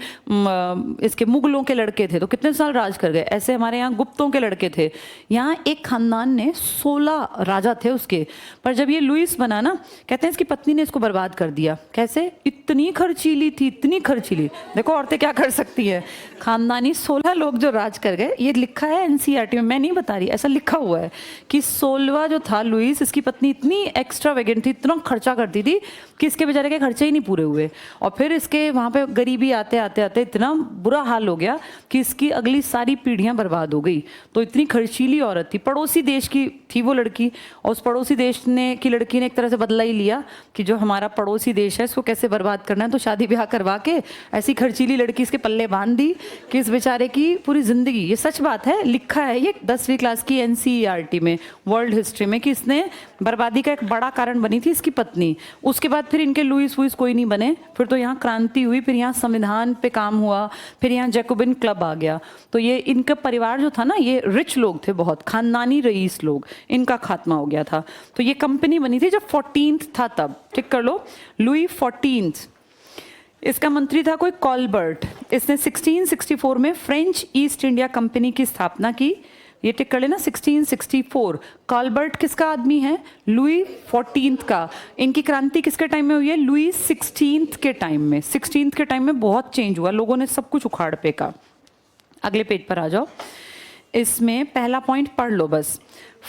इसके मुगलों के लड़के थे तो कितने साल राज कर गए, ऐसे हमारे यहाँ गुप्तों के लड़के थे। यहाँ एक खानदान ने 16 राजा थे उसके, पर जब ये लुइस बना ना, कहते हैं इसकी पत्नी ने इसको बर्बाद कर दिया। कैसे? इतनी खर्चीली थी, इतनी खर्चीली। देखो औरतें क्या कर सकती है। खानदानी 16 लोग जो राज कर गए, ये लिखा है एनसीईआरटी में, मैं नहीं बता रही, ऐसा लिखा हुआ है कि 16वां जो था लुइस, इसकी पत्नी इतनी एक्स्ट्रावेगेंट थी, इतना खर्चा करती थी कि इसके बेचारे के खर्चे ही नहीं पूरे हुए। और फिर इसके वहाँ पे गरीबी आते आते आते इतना बुरा हाल हो गया कि इसकी अगली सारी पीढ़ियाँ बर्बाद हो गई। तो इतनी खर्चीली औरत थी, पड़ोसी देश की थी वो लड़की, और उस पड़ोसी देश ने की लड़की ने एक तरह से बदला ही लिया कि जो हमारा पड़ोसी देश है इसको कैसे बर्बाद करना है। तो शादी ब्याह करवा के ऐसी खर्चीली लड़की इसके पल्ले बांध दी कि इस बेचारे की पूरी जिंदगी, ये सच बात है, लिखा है ये 10वीं क्लास की एनसीईआरटी में, वर्ल्ड हिस्ट्री में, कि इसने बर्बादी का एक बड़ा कारण बनी थी इसकी पत्नी। उसके बाद फिर इनके लुइस वुइस कोई नहीं बने, फिर तो यहाँ क्रांति हुई, फिर यहाँ संविधान पे काम हुआ, फिर यहाँ जैकोबिन क्लब आ गया। तो ये इनका परिवार जो था ना, ये रिच लोग थे बहुत, खानदानी रईस लोग, इनका खात्मा हो गया था। तो ये कंपनी बनी थी जब 14th था तब। ठीक कर लो, लुई 14th। इसका मंत्री था कोई कॉलबर्ट। इसने 1664 में फ्रेंच ईस्ट इंडिया कंपनी की स्थापना की। ये टिक कर लेना, 1664। कॉलबर्ट किसका आदमी है? लुई 14th का। इनकी क्रांति किसके टाइम में हुई है? लुई 16th के टाइम में। 16th के टाइम में बहुत चेंज हुआ, लोगों ने सब कुछ उखाड़ फेंका। अगले पेज पर आ जाओ। इसमें पहला पॉइंट पढ़ लो बस।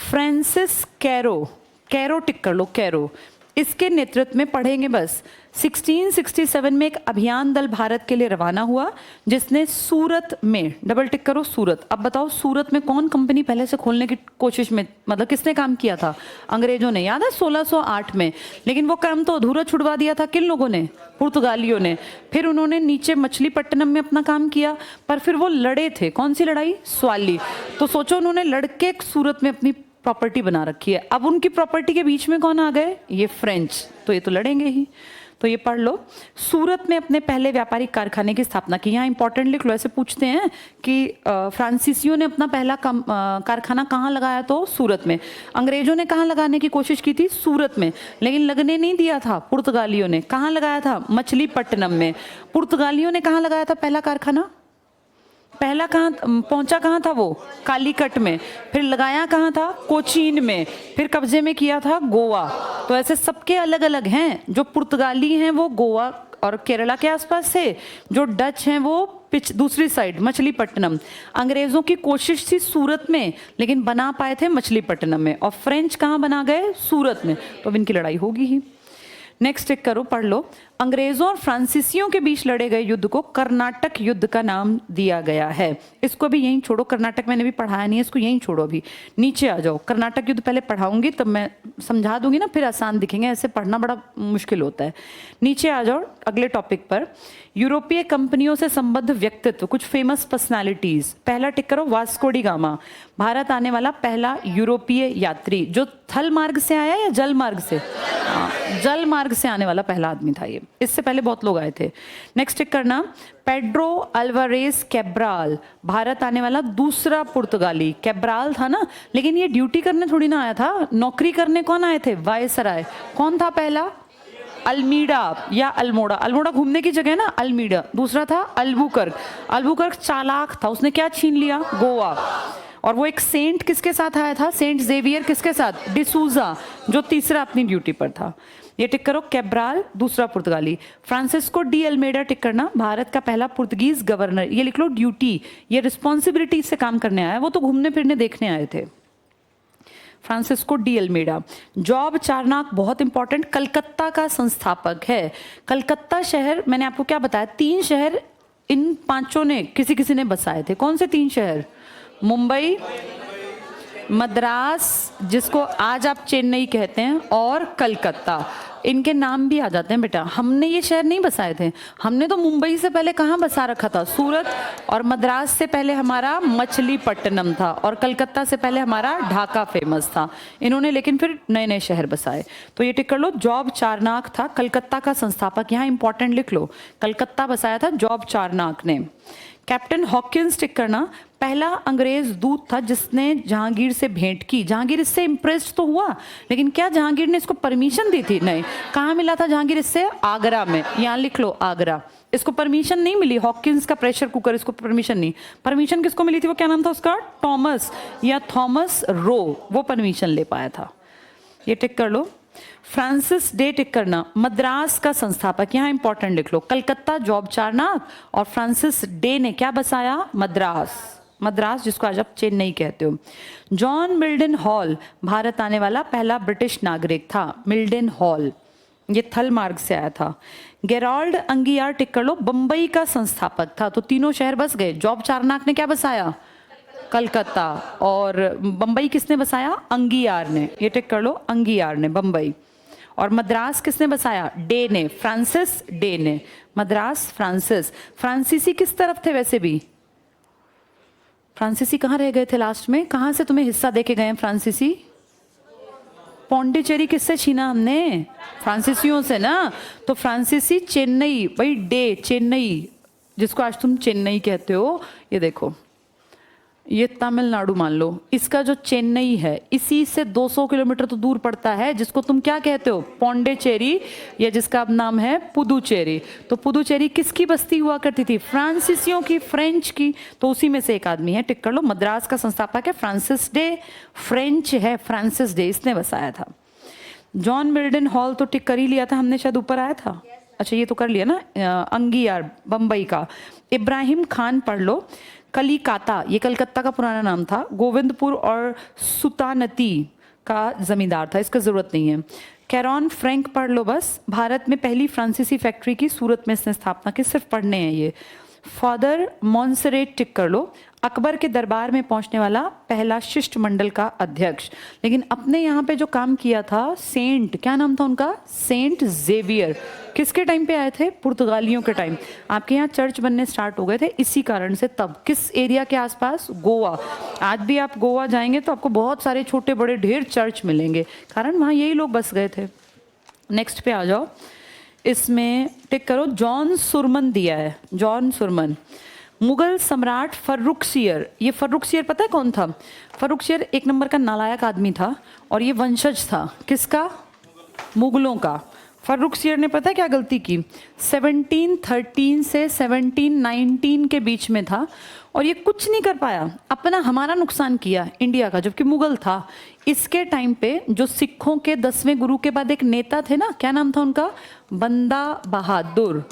फ्रांसिस कैरो, कैरो टिक कर लो, कैरो, इसके नेतृत्व में पढ़ेंगे बस। 1667 में एक अभियान दल भारत के लिए रवाना हुआ, जिसने सूरत में, डबल टिक करो सूरत। अब बताओ सूरत में कौन कंपनी पहले से खोलने की कोशिश में, मतलब किसने काम किया था? अंग्रेजों ने, याद है 1608 में। लेकिन वो काम तो अधूरा छुड़वा दिया था किन लोगों ने? पुर्तगालियों ने। फिर उन्होंने नीचे मछलीपट्टनम में अपना काम किया, पर फिर वो लड़े थे। कौन सी लड़ाई? स्वाली। तो सोचो उन्होंने लड़के सूरत में अपनी प्रॉपर्टी बना रखी है। अब उनकी प्रॉपर्टी के बीच में कौन आ गए? ये फ्रेंच। तो ये तो लड़ेंगे ही। तो ये पढ़ लो। सूरत में अपने पहले व्यापारिक कारखाने की स्थापना की। यहाँ इंपॉर्टेंट लिख लो, ऐसे पूछते हैं कि फ्रांसीसियों ने अपना पहला कारखाना कहाँ लगाया? तो सूरत में। अंग्रेजों ने कहाँ लगाने की कोशिश की थी? सूरत में, लेकिन लगने नहीं दिया था पुर्तगालियों ने। कहाँ लगाया था? मछलीपट्टनम में। पुर्तगालियों ने कहाँ लगाया था पहला कारखाना? पहला कहाँ पहुंचा, कहाँ था वो? कालीकट में। फिर लगाया कहाँ था? कोचीन में। फिर कब्जे में किया था गोवा। तो ऐसे सबके अलग अलग हैं। जो पुर्तगाली हैं वो गोवा और केरला के आसपास थे, जो डच हैं वो दूसरी साइड मछलीपट्टनम। अंग्रेजों की कोशिश थी सूरत में, लेकिन बना पाए थे मछलीपट्टनम में। और फ्रेंच कहाँ बना गए? सूरत में। तो अब इनकी लड़ाई होगी ही। नेक्स्ट टिक करो, पढ़ लो। अंग्रेजों और फ्रांसीसियों के बीच लड़े गए युद्ध को कर्नाटक युद्ध का नाम दिया गया है। इसको भी यहीं छोड़ो, कर्नाटक मैंने भी पढ़ाया नहीं है, इसको यहीं छोड़ो। अभी नीचे आ जाओ। कर्नाटक युद्ध पहले पढ़ाऊंगी तब मैं समझा दूंगी ना, फिर आसान दिखेंगे, ऐसे पढ़ना बड़ा मुश्किल होता है। नीचे आ जाओ अगले टॉपिक पर। यूरोपीय कंपनियों से संबद्ध व्यक्तित्व, कुछ फेमस पर्सनालिटीज। पहला टिक करो, वास्को डी गामा, भारत आने वाला पहला यूरोपीय यात्री, जो थल मार्ग से आया या जल मार्ग से? जल मार्ग से आने वाला पहला आदमी था ये। इससे पहले बहुत लोग आए थे। नेक्स्ट टिक करना, पेड्रो अल्वारेज कैब्राल, भारत आने वाला दूसरा पुर्तगाली। कैब्राल था ना, लेकिन ये ड्यूटी करने थोड़ी ना आया था, नौकरी करने कौन आए थे? वायसराय। कौन था पहला? अल्मीडा या अल्मोड़ा, अल्मोड़ा घूमने की जगह है ना, अल्मीडा। दूसरा था अल्बुकर्क, अल्बुकर्क चालाक था, उसने क्या छीन लिया, गोवा। और वो एक सेंट किसके साथ आया था, सेंट जेवियर किसके साथ, डिसूजा, जो तीसरा अपनी ड्यूटी पर था। ये टिक करो, कैब्राल दूसरा पुर्तगाली। फ्रांसिस्को डी अल्मेडा टिक करना, भारत का पहला पुर्तगीज गवर्नर। ये लिख लो ड्यूटी, ये रिस्पॉन्सिबिलिटी से काम करने आया, वो तो घूमने फिरने देखने आए थे। Francisco de Almeida. Job Charnock बहुत इंपॉर्टेंट, कलकत्ता का संस्थापक है। कलकत्ता शहर, मैंने आपको क्या बताया, 3 शहर इन 5 ने किसी किसी ने बसाए थे। कौन से 3 शहर, मुंबई, मद्रास जिसको आज आप चेन्नई कहते हैं, और कलकत्ता। इनके नाम भी आ जाते हैं बेटा। हमने ये शहर नहीं बसाए थे, हमने तो मुंबई से पहले कहाँ बसा रखा था, सूरत, और मद्रास से पहले हमारा मछलीपट्टनम था, और कलकत्ता से पहले हमारा ढाका फेमस था। इन्होंने लेकिन फिर नए नए शहर बसाए। तो ये टिक कर लो, जॉब चारनाक था कलकत्ता का संस्थापक। यहाँ इंपॉर्टेंट लिख लो, कलकत्ता बसाया था जॉब चारनाक ने। कैप्टन हॉकिंस टिक करना, पहला अंग्रेज दूत था जिसने जहांगीर से भेंट की। जहांगीर इससे इम्प्रेस्ड तो हुआ, लेकिन क्या जहांगीर ने इसको परमिशन दी थी, नहीं। कहाँ मिला था जहांगीर इससे, आगरा में। यहाँ लिख लो आगरा। इसको परमिशन नहीं मिली, हॉकिंस का प्रेशर कुकर, इसको परमिशन नहीं। परमिशन किसको मिली थी, वो क्या नाम था उसका, टॉमस या थॉमस रो, वो परमिशन ले पाया था। ये टिक कर लो। फ्रांसिस डे टिक करना, मद्रास का संस्थापक। यहाँ इंपॉर्टेंट लिख लो, कलकत्ता जॉब चारनाक, और फ्रांसिस डे ने क्या बसाया, मद्रास, मद्रास जिसको आज आप चेन्नई कहते हो। जॉन मिल्डन हॉल, भारत आने वाला पहला ब्रिटिश नागरिक था। मिल्डन हॉल, ये थल मार्ग से आया था। गेराल्ड अंगियार टिक कर लो, बंबई का संस्थापक था। तो तीनों शहर बस गए। जॉब चारनाक ने क्या बसाया, कलकत्ता, और बंबई किसने बसाया, अंगियार ने। ये टिक कर लो, अंगियार ने बंबई। और मद्रास किसने बसाया, डे ने, फ्रांसिस डे ने। मद्रास फ्रांसिस। फ्रांसीसी किस तरफ थे वैसे भी, फ्रांसीसी कहाँ रह गए थे लास्ट में, कहाँ से तुम्हें हिस्सा देके गए हैं फ्रांसीसी, पौंडीचेरी किससे छीना हमने, फ्रांसीसियों से ना। तो फ्रांसीसी चेन्नई, भाई डे चेन्नई, जिसको आज तुम चेन्नई कहते हो। ये देखो, ये तमिलनाडु मान लो, इसका जो चेन्नई है इसी से 200 किलोमीटर तो दूर पड़ता है, जिसको तुम क्या कहते हो, पौंडीचेरी, या जिसका अब नाम है पुदुचेरी। तो पुदुचेरी किसकी बस्ती हुआ करती थी, फ्रांसीसियों की, फ्रेंच की। तो उसी में से एक आदमी है, टिक कर लो। मद्रास का संस्थापक है फ्रांसिस डे, फ्रेंच है फ्रांसिस डे, इसने बसाया था। जॉन मिल्डन हॉल तो टिक कर ही लिया था हमने, शायद ऊपर आया था। अच्छा ये तो कर लिया ना, अंगियार बंबई का। इब्राहिम खान पढ़ लो, कलिकाता, ये कलकत्ता का पुराना नाम था। गोविंदपुर और सुतानती का जमींदार था, इसका जरूरत नहीं है। कैरॉन फ्रैंक पढ़ लो बस, भारत में पहली फ्रांसीसी फैक्ट्री की सूरत में इसने स्थापना की, सिर्फ पढ़ने हैं ये। फादर मॉन्सरेट टिक कर लो, अकबर के दरबार में पहुंचने वाला पहला शिष्टमंडल का अध्यक्ष। लेकिन अपने यहाँ पे जो काम किया था, सेंट, क्या नाम था उनका, सेंट जेवियर। किसके टाइम पे आए थे, पुर्तगालियों के टाइम। आपके यहाँ चर्च बनने स्टार्ट हो गए थे इसी कारण से तब। किस एरिया के आसपास, गोवा। आज भी आप गोवा जाएंगे तो आपको बहुत सारे छोटे बड़े ढेर चर्च मिलेंगे, कारण वहाँ यही लोग बस गए थे। नेक्स्ट पे आ जाओ, इसमें टिक करो, जॉन सुरमन दिया है, जॉन सुरमन। मुगल सम्राट फर्रुखसियर, ये फर्रुखसियर पता है कौन था, फर्रुखसियर 1 नंबर का नालायक आदमी था, और ये वंशज था किसका, मुगलों का। फर्रुखसियर ने पता है क्या गलती की, 1713 से 1719 के बीच में था, और ये कुछ नहीं कर पाया, अपना हमारा नुकसान किया इंडिया का, जबकि मुगल था। इसके टाइम पे जो सिखों के 10वें गुरु के बाद एक नेता थे ना, क्या नाम था उनका, बंदा बहादुर,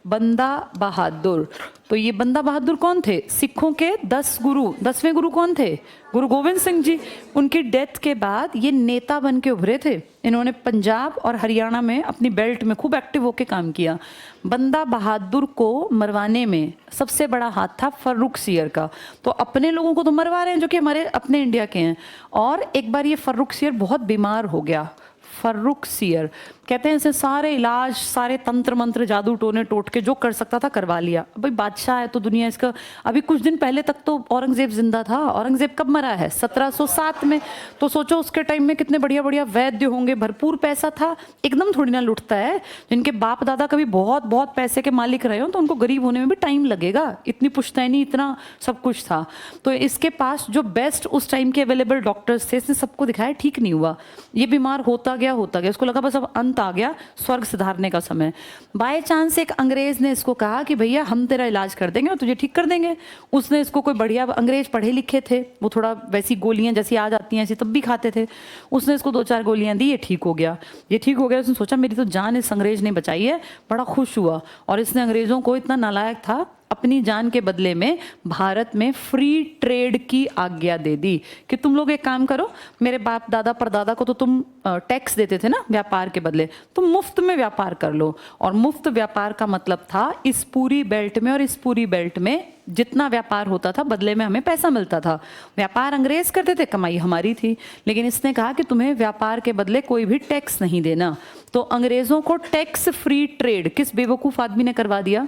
बंदा बहादुर। तो ये बंदा बहादुर कौन थे, सिखों के 10 गुरु, 10वें गुरु कौन थे, गुरु गोविंद सिंह जी। उनकी डेथ के बाद ये नेता बन के उभरे थे। इन्होंने पंजाब और हरियाणा में अपनी बेल्ट में खूब एक्टिव होकर काम किया। बंदा बहादुर को मरवाने में सबसे बड़ा हाथ था फर्रुखसियर का। तो अपने लोगों को तो मरवा रहे हैं जो कि हमारे अपने इंडिया के हैं। और एक बार ये फर्रुखसियर बहुत बीमार हो गया, फर्रुखसियर कहते हैं, इसे सारे इलाज, सारे तंत्र मंत्र, जादू टोने टोट के जो कर सकता था करवा लिया। भाई बादशाह है तो दुनिया इसका। अभी कुछ दिन पहले तक तो औरंगजेब जिंदा था। औरंगजेब कब मरा है, 1707 में। तो सोचो उसके टाइम में कितने बढ़िया बढ़िया वैद्य होंगे, भरपूर पैसा था। एकदम थोड़ी ना लुटता है। जिनके बाप दादा कभी बहुत बहुत पैसे के मालिक रहे हो तो उनको गरीब होने में भी टाइम लगेगा। इतनी पुश्तैनी, इतना सब कुछ था। तो इसके पास जो बेस्ट उस टाइम के अवेलेबल डॉक्टर्स थे, इसने सबको दिखाया, ठीक नहीं हुआ। ये बीमार होता होता गया, इसको लगा बस अब अंत आ गया, स्वर्ग सिधारने का समय। बाय चांस एक अंग्रेज ने इसको कहा कि भैया हम तेरा इलाज कर देंगे और तुझे ठीक कर देंगे। उसने इसको, कोई बढ़िया अंग्रेज पढ़े लिखे थे, वो थोड़ा वैसी गोलियां जैसी आज आती हैं ऐसी तब भी खाते थे, उसने इसको 2-4 गोलियां दी, ये ठीक हो गया। ये ठीक हो गया, उसने सोचा मेरी तो जान इस अंग्रेज ने बचाई है, बड़ा खुश हुआ। और इसने अंग्रेजों को, इतना नालायक था, अपनी जान के बदले में भारत में फ्री ट्रेड की आज्ञा दे दी कि तुम लोग एक काम करो, मेरे बाप दादा परदादा को तो तुम टैक्स देते थे ना व्यापार के बदले, तुम मुफ्त में व्यापार कर लो। और मुफ्त व्यापार का मतलब था इस पूरी बेल्ट में और इस पूरी बेल्ट में जितना व्यापार होता था बदले में हमें पैसा मिलता था। व्यापार अंग्रेज करते थे, कमाई हमारी थी, लेकिन इसने कहा कि तुम्हें व्यापार के बदले कोई भी टैक्स नहीं देना। तो अंग्रेजों को टैक्स फ्री ट्रेड किस बेवकूफ आदमी ने करवा दिया?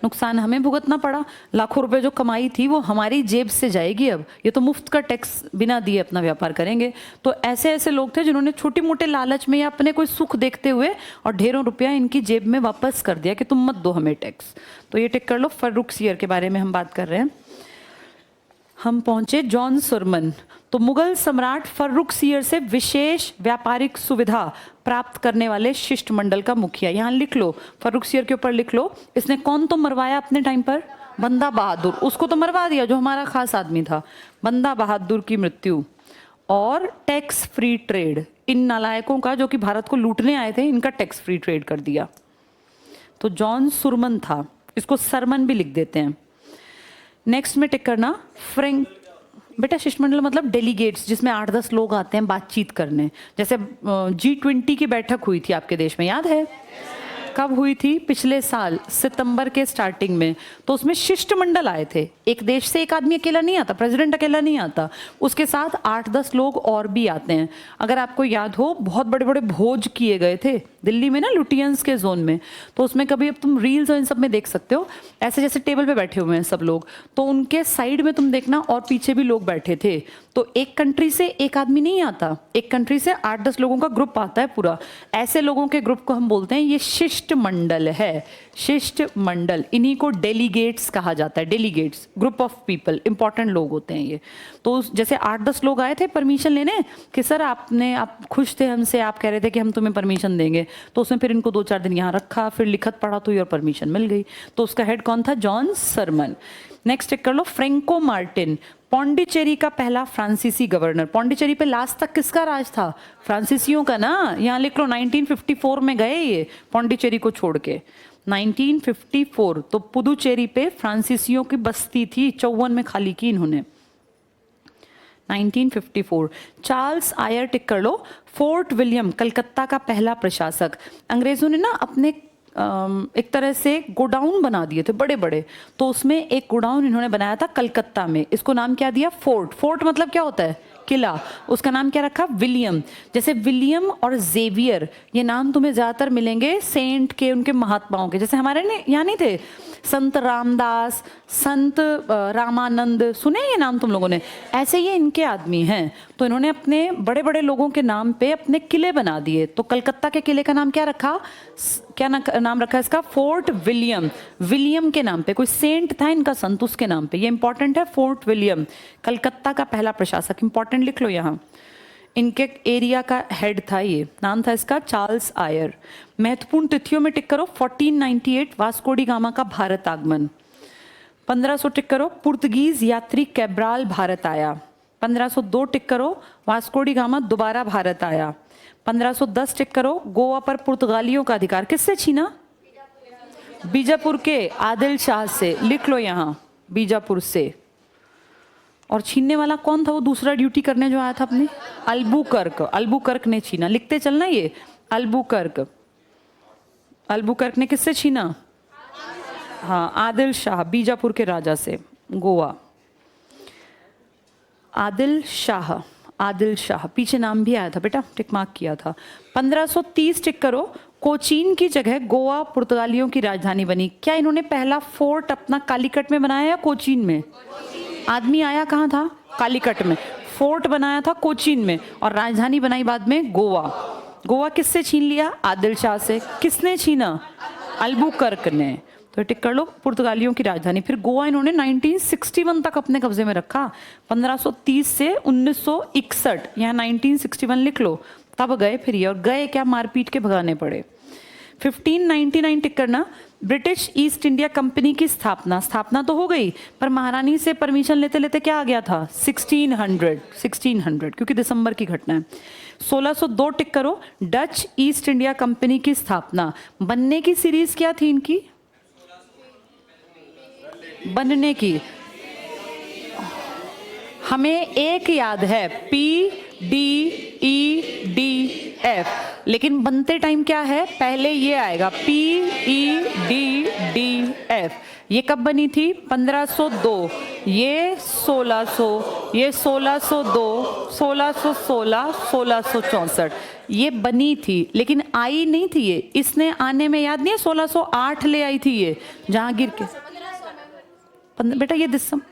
नुकसान हमें भुगतना पड़ा, लाखों रुपए जो कमाई थी वो हमारी जेब से जाएगी। अब ये तो मुफ्त का टैक्स बिना दिए अपना व्यापार करेंगे। तो ऐसे ऐसे लोग थे जिन्होंने छोटी मोटे लालच में या अपने कोई सुख देखते हुए और ढेरों रुपया इनकी जेब में वापस कर दिया कि तुम मत दो हमें टैक्स। तो ये टिक कर लो, फर्रुखसियर के बारे में हम बात कर रहे हैं। हम पहुंचे जॉन सुरमन। तो मुगल सम्राट फर्रुखसियर से विशेष व्यापारिक सुविधा प्राप्त करने वाले शिष्टमंडल का मुखिया। यहाँ लिख लो, फर्रुखसियर के ऊपर लिख लो, इसने कौन तो मरवाया अपने टाइम पर? बंदा बहादुर। उसको तो मरवा दिया जो हमारा खास आदमी था। बंदा बहादुर की मृत्यु और टैक्स फ्री ट्रेड, इन नालायकों का जो कि भारत को लूटने आए थे, इनका टैक्स फ्री ट्रेड कर दिया। तो जॉन सुरमन था, इसको सरमन भी लिख देते हैं। नेक्स्ट में टिक करना फ्रेंक। बेटा शिष्टमंडल मतलब डेलीगेट्स, जिसमें 8-10 लोग आते हैं बातचीत करने। जैसे G20 की बैठक हुई थी आपके देश में, याद है? कब हुई थी? पिछले साल सितंबर के स्टार्टिंग में। तो उसमें शिष्टमंडल आए थे। एक देश से एक आदमी अकेला नहीं आता, प्रेसिडेंट अकेला नहीं आता, उसके साथ 8-10 लोग और भी आते हैं। अगर आपको याद हो, बहुत बड़े बड़े भोज किए गए थे दिल्ली में ना, लुटियंस के जोन में। तो उसमें कभी अब तुम रील्स और इन सब में देख सकते हो, ऐसे जैसे टेबल पे बैठे हुए हैं सब लोग, तो उनके साइड में तुम देखना और पीछे भी लोग बैठे थे। तो एक कंट्री से एक आदमी नहीं आता, एक कंट्री से 8-10 लोगों का ग्रुप आता है पूरा। ऐसे लोगों के ग्रुप को हम बोलते हैं ये शिष्टमंडल है। शिष्टमंडल, इन्हीं को डेलीगेट्स कहा जाता है। Delegates, group of people, important लोग होते हैं ये। तो जैसे 8-10 लोग आए थे परमिशन लेने कि सर आप खुश थे हमसे, आप कह रहे थे कि हम तुम्हें परमिशन देंगे। तो उसने फिर इनको 2-4 दिन यहाँ रखा, फिर लिखत पढ़ा तो योर परमिशन मिल गई। तो उसका हेड कौन था? जॉन सरमन। नेक्स्ट टिक कर लो, फ्रेंको मार्टिन, पौंडीचेरी का पहला फ्रांसीसी गवर्नर। पौंडीचेरी पे लास्ट तक किसका राज था? फ्रांसीसियों का ना। यहाँ लिख लो 1954 में गए ये पौंडीचेरी को छोड़ के। 1954। तो पुदुचेरी पे फ्रांसीसियों की बस्ती थी, 54 में खाली की इन्होंने। 1954। चार्ल्स आयर टिक कर लो, फोर्ट विलियम, कलकत्ता का पहला प्रशासक। अंग्रेजों ने ना अपने एक तरह से गोडाउन बना दिए थे बड़े बड़े, तो उसमें एक गोडाउन इन्होंने बनाया था कलकत्ता में। इसको नाम क्या दिया? फोर्ट। फोर्ट मतलब क्या होता है? किला। उसका नाम क्या रखा? विलियम। जैसे विलियम और जेवियर, ये नाम तुम्हें ज्यादातर मिलेंगे सेंट के, उनके महात्माओं के। जैसे हमारे यहाँ नहीं थे संत रामदास, संत रामानंद, सुने ये नाम तुम लोगों ने? ऐसे ये इनके आदमी हैं। तो इन्होंने अपने बड़े बड़े लोगों के नाम पे अपने किले बना दिए। तो कलकत्ता के किले का नाम क्या रखा? क्या नाम रखा इसका? Fort William. विलियम के नाम पे, कोई सेंट था इनका, संत, उसके नाम पे। ये इंपॉर्टेंट है, फोर्ट विलियम, कलकत्ता का पहला प्रशासक। इंपॉर्टेंट लिख लो यहाँ। इनके एरिया का हेड था, ये नाम था इसका चार्ल्स आयर। महत्वपूर्ण तिथियों में टिक करो, 1498 वास्को डी गामा का भारत आगमन। 1500 टिक करो, पुर्तगीज यात्री कैब्राल भारत आया। 1502 टिक करो, वास्को डी गामा दोबारा भारत आया। 1510 टिक करो, गोवा पर पुर्तगालियों का अधिकार किससे छीना? बीजापुर के आदिल शाह से। लिख लो यहाँ, बीजापुर से। और छीनने वाला कौन था? वो दूसरा ड्यूटी करने जो आया था अपने, अल्बुकर्क। अल्बुकर्क ने छीना। लिखते चलना ये, अल्बुकर्क। अल्बुकर्क ने किससे छीना? हाँ, आदिल शाह, बीजापुर के राजा से। गोवा, आदिल शाह। आदिल शाह, पीछे नाम भी आया था बेटा, टिक मार्क किया था। 1530 टिक करो, कोचीन की जगह गोवा पुर्तगालियों की राजधानी बनी। क्या इन्होंने पहला फोर्ट अपना कालीकट में बनाया या कोचीन में? आदमी आया कहाँ था? कालीकट में। फोर्ट बनाया था कोचीन में और राजधानी बनाई बाद में गोवा। गोवा किससे छीन लिया? आदिल शाह से। किसने छीना? अल्बुकर्क ने। तो टिक कर लो, पुर्तगालियों की राजधानी। फिर गोवा इन्होंने 1961 तक अपने कब्जे में रखा, 1530 से 1961। यहाँ 1961 लिख लो, तब गए फिर ये, और गए क्या, मारपीट के भगाने पड़े। 1599 टिक करना, ब्रिटिश ईस्ट इंडिया कंपनी की स्थापना तो हो गई, पर महारानी से परमिशन लेते लेते क्या आ गया था, 1600, क्योंकि दिसंबर की घटना है। 1602 टिक करो, डच ईस्ट इंडिया कंपनी की स्थापना। बनने की सीरीज क्या थी इनकी, बनने की हमें एक याद है, PDEDF, लेकिन बनते टाइम क्या है, पहले ये आएगा PEDDF। ये कब बनी थी, 1502, ये 1600, ये 1602, 1616, 1664 ये बनी थी, लेकिन आई नहीं थी ये। इसने आने में याद नहीं है, 1608 ले आई थी ये जहांगीर के। बेटा ये दिसंबर,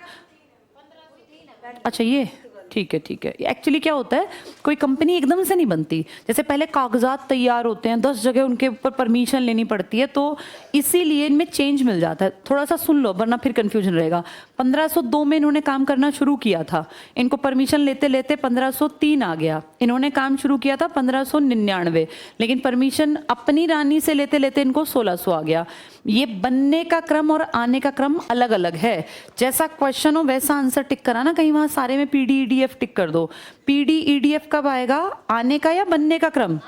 अच्छा ये ठीक है ठीक है। एक्चुअली क्या होता है, कोई कंपनी एकदम से नहीं बनती, जैसे पहले कागजात तैयार होते हैं, 10 जगह उनके ऊपर परमिशन लेनी पड़ती है, तो इसीलिए इनमें चेंज मिल जाता है। थोड़ा सा सुन लो वरना फिर कंफ्यूजन रहेगा। 1502 में इन्होंने काम करना शुरू किया था, इनको परमिशन लेते लेते 1503 आ गया। इन्होंने काम शुरू किया था 1599, लेकिन परमिशन अपनी रानी से लेते लेते इनको 1600 आ गया। ये बनने का क्रम और आने का क्रम अलग अलग है। जैसा क्वेश्चन हो वैसा आंसर टिक करा ना, कहीं वहां सारे में PDEDF टिक कर दो। PDEDF कब आएगा, आने का या बनने का क्रम,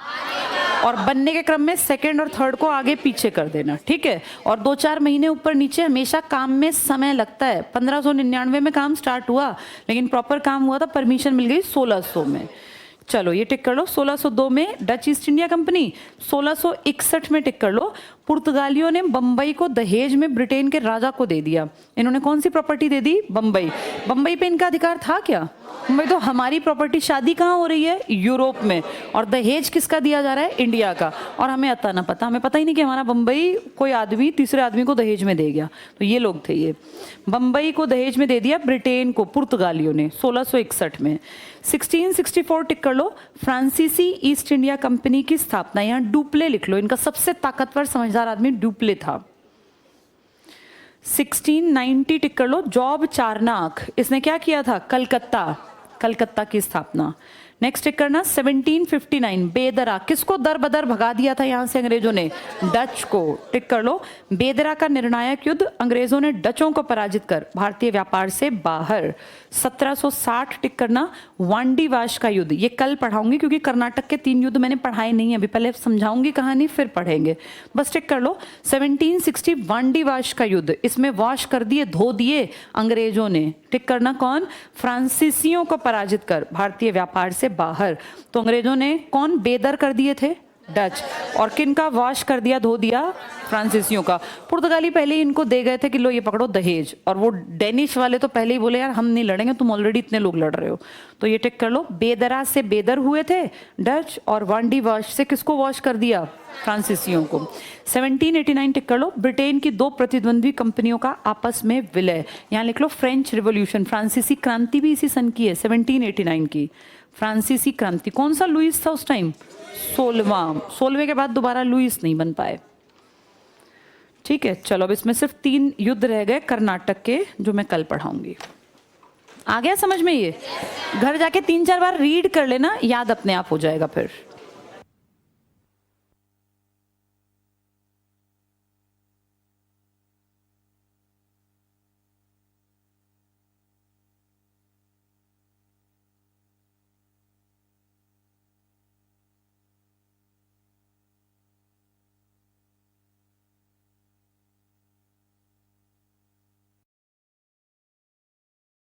और बनने के क्रम में सेकंड और थर्ड को आगे पीछे कर देना, ठीक है। और 2-4 महीने ऊपर नीचे हमेशा काम में समय लगता है। 1599 में काम स्टार्ट हुआ, लेकिन प्रॉपर काम हुआ था, परमिशन मिल गई 1600 में। चलो ये टिक कर लो, 1602 में डच ईस्ट इंडिया कंपनी। 1661 में टिक कर लो, पुर्तगालियों ने बंबई को दहेज में ब्रिटेन के राजा को दे दिया। इन्होंने कौन सी प्रॉपर्टी दे दी, बंबई। बंबई पे इनका अधिकार था क्या, बंबई तो हमारी प्रॉपर्टी। शादी कहाँ हो रही है, यूरोप में, और दहेज किसका दिया जा रहा है, इंडिया का। और हमें अता ना पता, हमें पता ही नहीं कि हमारा बंबई कोई आदमी तीसरे आदमी को दहेज में दे गया। तो ये लोग थे, ये बंबई को दहेज में दे दिया ब्रिटेन को, पुर्तगालियों ने 1661 में। 1664 टिक कर लो, फ्रांसीसी ईस्ट इंडिया कंपनी की स्थापना। यहाँ डुप्ले लिख लो, इनका सबसे ताकतवर समझदार आदमी डुप्ले था। 1690 टिक कर लो, जॉब चारनाक, इसने क्या किया था, कलकत्ता की स्थापना। नेक्स्ट टिक करना 1759, बेदरा, किसको दर बदर भगा दिया था यहां से अंग्रेजों ने, डच को। टिक कर लो, बेदरा का निर्णायक युद्ध, अंग्रेजों ने डचों को पराजित कर भारतीय व्यापार से बाहर। 1760 टिक करना, वांडीवाश का युद्ध, ये कल पढ़ाऊंगी क्योंकि कर्नाटक के 3 युद्ध मैंने पढ़ाए नहीं है अभी, पहले समझाऊंगी कहानी फिर पढ़ेंगे, बस टिक कर लो। 1760 वांडीवाश का युद्ध, इसमें वॉश कर दिए, धो दिए अंग्रेजों ने। टिक करना कौन, फ्रांसीसियों को पराजित कर भारतीय व्यापार से बाहर। तो अंग्रेजों ने कौन बेदर कर दिए थे, डच, और किन का वॉश कर दिया, धो दिया, फ्रांसीसियों का। पुर्तगाली पहले ही इनको दे गए थे कि लो ये पकड़ो दहेज, और वो डेनिश वाले तो पहले ही बोले यार हम नहीं लड़ेंगे, तुम ऑलरेडी इतने लोग लड़ रहे हो। तो ये टिक कर लो, बेदरा से बेदर हुए थे डच, और वांडी वॉश से किसको वॉश कर दिया, फ्रांसीसियों को। 1789 टिक कर लो, ब्रिटेन की 2 प्रतिद्वंद्वी कंपनियों का आपस में विलय। यहाँ लिख लो फ्रेंच रिवॉल्यूशन, फ्रांसीसी क्रांति भी इसी सन की है, 1789 की फ्रांसीसी क्रांति। कौन सा लुइस था उस टाइम, 16वें के बाद दोबारा लुइस नहीं बन पाए, ठीक है। चलो अब इसमें सिर्फ 3 युद्ध रह गए कर्नाटक के, जो मैं कल पढ़ाऊंगी। आ गया समझ में, ये घर जाके 3-4 बार रीड कर लेना, याद अपने आप हो जाएगा फिर।